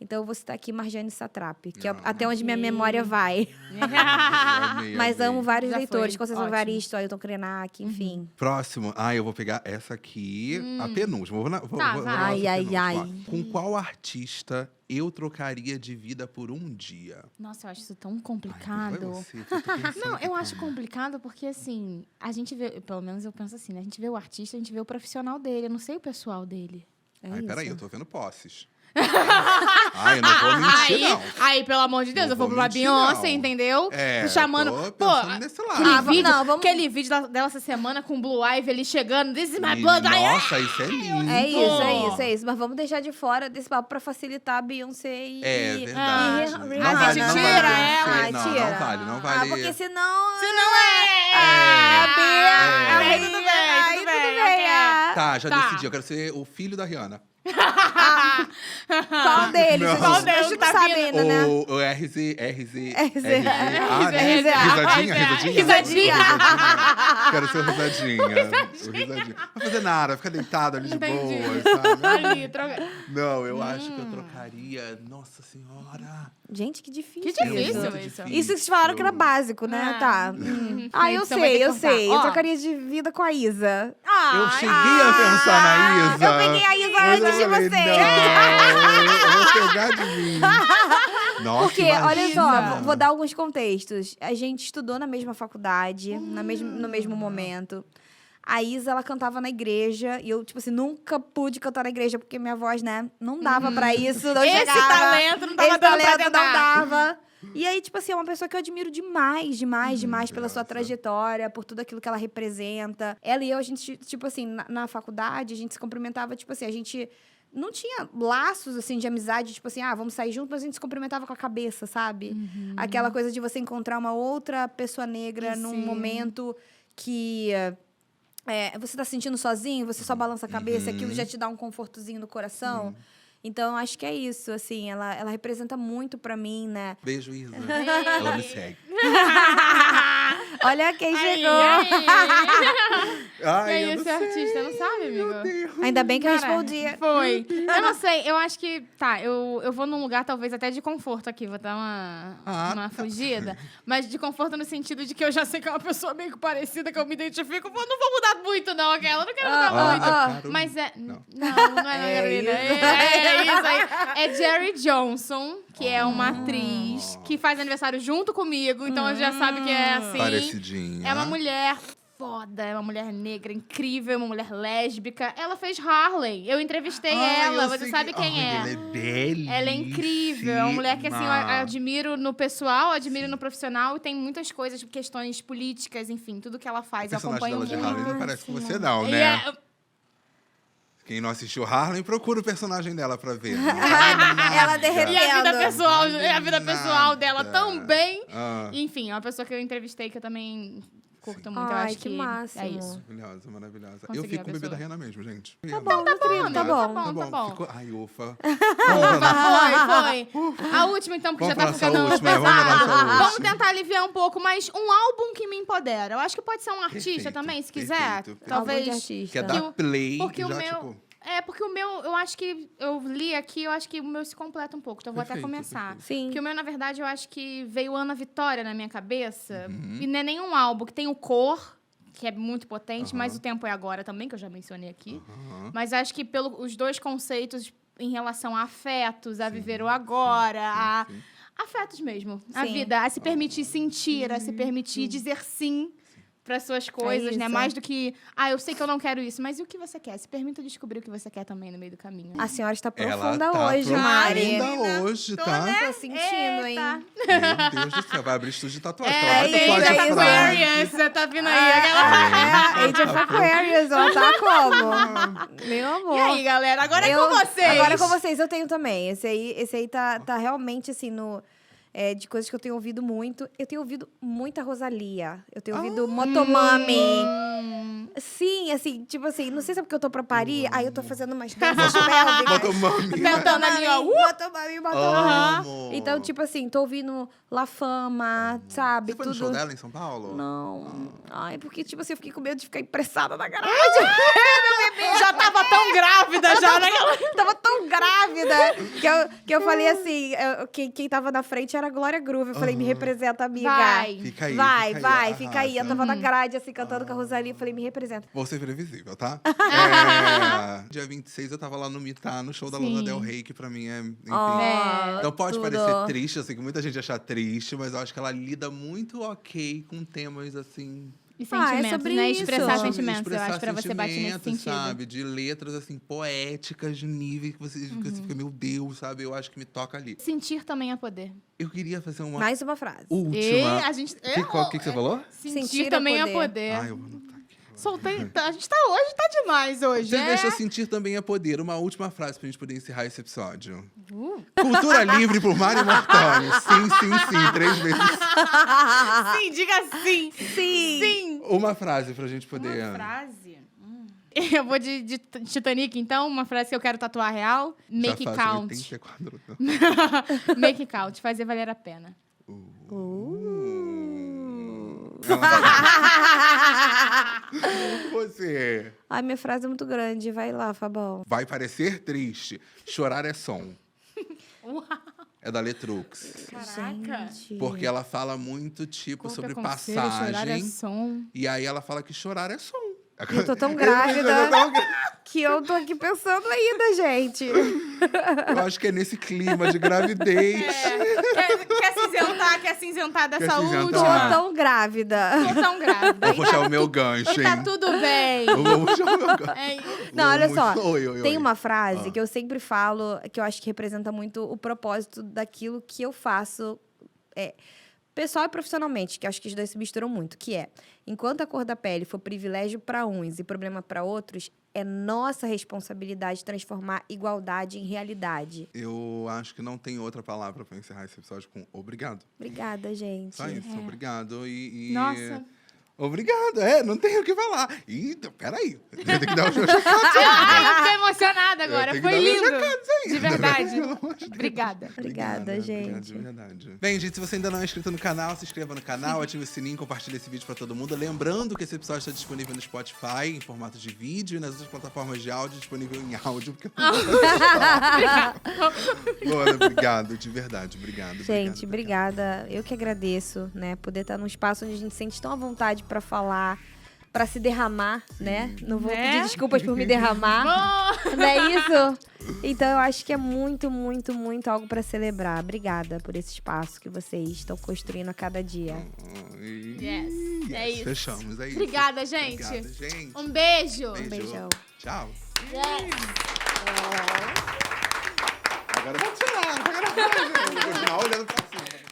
Então, eu vou citar aqui Marjane Satrapi, que é até onde minha memória vai. Amei, Mas amei. amo vários Já leitores, foi. Conceição Ótimo. Evaristo, Ailton Krenak, enfim. Próximo. Eu vou pegar essa aqui, a penúltima. Vou na Tá, vai. nossa Ai, penúltima. ai. Com qual artista eu trocaria de vida por um dia? Nossa, eu acho isso tão Ai, vai complicado. você, que eu tô pensando Não, aqui eu acho também. complicado porque, assim, a gente vê... Pelo menos eu penso assim, né? A gente vê o artista, a gente vê o profissional dele. Eu não sei o pessoal dele. É Ai, isso. peraí, eu tô vendo posses. Ai, eu não vou mentir, não. Aí, pelo amor de Deus, Não eu vou vou pra mentir, Beyoncé, não. entendeu? É, Chamando. tô Pô, pensando nesse lado. aquele vídeo dela essa semana com Blue Ivy ali chegando. This is my E, blood. nossa, isso é lindo. É isso. Mas vamos deixar de fora desse papo pra facilitar a Beyoncé e É e verdade. Rihanna. Não vale, não tira vale. ela. Beyoncé, não vale, não vale. Porque senão... Senão Aí tudo bem, aí tudo bem, ok. Tá, já Tá. decidi. Eu quero ser o filho da Rihanna. Qual deles? Não. Qual A deles gente tá não sabe ainda, né? O RZ. RZ. Risadinha. Risadinha. Quero ser o risadinha. O risadinha. Não vai fazer nada, ficar deitado ali de Entendi. boa, sabe? Ali, troca. Não, eu acho que eu trocaria. Nossa Senhora. Gente, que difícil. Que difícil Muito isso. difícil. Isso que vocês falaram que era básico, né? É. Tá. Ah, eu Então vai ter sei, que eu cortar. sei. Eu Ó. trocaria de vida com a Isa. Eu cheguei a pensar na Isa. Eu peguei a Isa Mas eu antes de falei, você. Não, eu vou pegar de mim. Nossa, Porque, olha imagina. só, vou dar alguns contextos. A gente estudou na mesma faculdade, no mesmo momento. A Isa, ela cantava na igreja. E eu, tipo assim, nunca pude cantar na igreja. Porque minha voz, né, não dava pra isso. Não Esse chegava. talento não tava Esse dando pra talento não tentar. dava. E aí, tipo assim, é uma pessoa que eu admiro demais pela sua graça. trajetória, por tudo aquilo que ela representa. Ela e eu, a gente, tipo assim, na faculdade, a gente se cumprimentava, tipo assim, a gente não tinha laços, assim, de amizade, tipo assim, vamos sair juntos, mas a gente se cumprimentava com a cabeça, sabe? Aquela coisa de você encontrar uma outra pessoa negra num Sim. momento que... você tá se sentindo sozinho, você só balança a cabeça, aquilo já te dá um confortozinho no coração. Então, eu acho que é isso, assim, ela representa muito pra mim, né? Beijo, Isa. Ela me segue. Olha quem chegou! E Ai, aí, eu não esse sei. artista, não sabe, amigo? Meu Deus. Ainda bem que eu Cara, respondi. Foi. Eu não sei, eu acho que... Tá, eu vou num lugar talvez até de conforto aqui, vou dar uma fugida. Mas de conforto no sentido de que eu já sei que é uma pessoa meio parecida, que eu me identifico. Pô, não vou mudar muito não, aquela. Eu não quero mudar muito. Carol. Mas é... Não. Não é Carolina. É isso aí. É Jerry Johnson, que é uma atriz que faz aniversário junto comigo. Então, a gente já sabe que é assim... Parecidinha. É uma mulher foda, é uma mulher negra incrível, uma mulher lésbica. Ela fez Harley. Eu entrevistei ela, você sabe quem é. Ela é belíssima. Ela é incrível, é uma mulher que assim, eu admiro no pessoal, admiro no profissional e tem muitas coisas, questões políticas, enfim, tudo que ela O faz. Eu personagem acompanho dela de muito. Harley não parece com você, não, E né? é- Quem não assistiu Harlem, procura o personagem dela pra ver. Não vale Ela nada. derreteu. E a vida Entendo. pessoal, Vale a vida pessoal dela nada. também. Ah, Enfim, é uma pessoa que eu entrevistei que eu também curto muito. Eu Ai, acho que que máximo. é isso. maravilhosa, maravilhosa. Eu Consegui fico a com o bebê pessoa. da Rihanna mesmo, gente. Tá bom, tá bom. Tá bom. Ficou... Ai, ufa. Foi. A última, então, porque Vamos já tá pra nossa ficando última, vamos pra nossa pesado. Vamos última. tentar aliviar um pouco, mas um álbum que me empodera. Eu acho que pode ser um artista Perfeito, também, se perfeito, quiser. perfeito. Talvez. Álbum de artista. Quer dar play Porque e o já, meu... tipo... Porque o meu, eu acho que eu li aqui, eu acho que o meu se completa um pouco. Então eu vou até Perfeito, começar. perfeito. Sim. Porque o meu, na verdade, eu acho que veio Ana Vitória na minha cabeça. Uhum. E não é nenhum álbum que tem o Cor, que é muito potente, mas o Tempo é Agora também, que eu já mencionei aqui. Aham. Mas acho que os dois conceitos em relação a afetos, a viver o agora, a sim. afetos mesmo. A Sim. vida, a se permitir sentir, a se permitir dizer sim para suas coisas, né? isso. Mais do que, eu sei que eu não quero isso, mas e o que você quer? Se permita descobrir o que você quer também no meio do caminho. A senhora está Ela profunda tá hoje, Mari. profunda hoje, tá? Tô sentindo, hein? Eita. Meu Deus do céu, vai abrir estúdio de tatuagem. É, ela vai isso, tatuagem é isso, pra- Aquarius, você tá vindo aí. aquela- Age of Aquarius, ó, tá como? Meu amor. E aí, galera? Agora é com vocês. Agora é com vocês, eu tenho também. Esse aí tá realmente, assim, de coisas que eu tenho ouvido muito. Eu tenho ouvido muita Rosalía. Eu tenho ouvido Motomami. Sim, assim, tipo assim, não sei se é porque eu tô pra parir, aí eu tô fazendo umas danças pélvicas. Motomami. Tentando ali, ó. Motomami. Amo. Então, tipo assim, tô ouvindo La Fama, sabe? Você foi no Tudo. show dela em São Paulo? Não. Ai, porque, tipo assim, eu fiquei com medo de ficar impressada na garagem. Já tava tão grávida, já, né? Tava tão grávida que eu falei assim, quem tava na frente era a Glória Groove. Eu falei, me representa, amiga. Vai. Fica aí. Fica aí. Eu tava na grade, assim, cantando com a Rosalia. Eu falei, me representa. Vou ser previsível, tá? Dia 26 eu tava lá no Mitá, no show da Sim. Lana Del Rey, que pra mim é... Enfim. Oh, Então pode tudo. parecer triste, eu sei que muita gente acha triste, mas eu acho que ela lida muito ok com temas, assim, E sentimentos, sobre né? isso. Expressar Sobre sentimentos. Eu acho pra você bater nesse sentimentos, sentido. sabe? De letras, assim, poéticas, de nível que você fica, meu Deus, sabe? Eu acho que me toca ali. Sentir também é poder. Eu queria fazer uma Mais uma frase. última. E a gente... O que você falou? Sentir também é poder. Ai, eu vou anotar aqui. Soltei... A gente tá hoje, tá demais hoje. Você deixa sentir também é poder. Uma última frase pra gente poder encerrar esse episódio. Cultura livre por Mário Mortoni. Sim, sim, sim. 3 vezes. Sim, diga sim. Sim. Sim. Uma frase pra gente poder... Uma frase? Eu vou de Titanic, então. Uma frase que eu quero tatuar real. Make Já it faz count. 84. Make it count. Fazer valer a pena. Você Ai, minha frase é muito grande. Vai lá, Fabão. vai parecer triste. Chorar é som. É da Letrux. Caraca. Gente. Porque ela fala muito, tipo, Corpo é sobre conselho, chorar é passagem. som. E aí ela fala que chorar é som. Eu tô tão grávida que eu tô aqui pensando ainda, gente. Eu acho que é nesse clima de gravidez. Quer cinzentar dessa Quer cinzentar? Tô última? tão grávida. Tô tão grávida. Vou puxar o meu gancho, E tá hein? tudo bem. Eu vou puxar o meu gancho. É, Não, olha só. Oi. Tem uma frase Ah. que eu sempre falo, que eu acho que representa muito o propósito daquilo que eu faço, pessoal e profissionalmente, que eu acho que os dois se misturam muito, que é: enquanto a cor da pele for privilégio para uns e problema para outros, é nossa responsabilidade transformar igualdade em realidade. Eu acho que não tem outra palavra pra encerrar esse episódio com obrigado. Obrigada, gente. Só isso, obrigado. Nossa. Obrigado, não tenho o que falar. Ih, peraí. Eu tenho que dar os meus Ai, eu fiquei emocionada Eu agora. tenho que Foi dar meus lindo. recados ainda. De verdade. Pelo amor de Deus. Obrigada. Obrigada, gente. Obrigado, de verdade. Bem, gente, se você ainda não é inscrito no canal, se inscreva no canal, ative o sininho, compartilhe esse vídeo pra todo mundo. Lembrando que esse episódio está disponível no Spotify, em formato de vídeo, e nas outras plataformas de áudio, disponível em áudio. Porque Luana, obrigado, de verdade. Obrigado. Gente, obrigada. Eu que agradeço, né? Poder estar num espaço onde a gente se sente tão à vontade pra falar, pra se derramar, né? Não vou Né? pedir desculpas por me derramar. Oh, Não é isso? Então, eu acho que é muito, muito, muito algo pra celebrar. Obrigada por esse espaço que vocês estão construindo a cada dia. yes, é isso. Fechamos, é isso. Obrigada, gente. Obrigada, gente. Um beijo. Beijo. Beijão. Tchau. Yes. Agora eu vou tirar. Vou continuar olhando pra cima.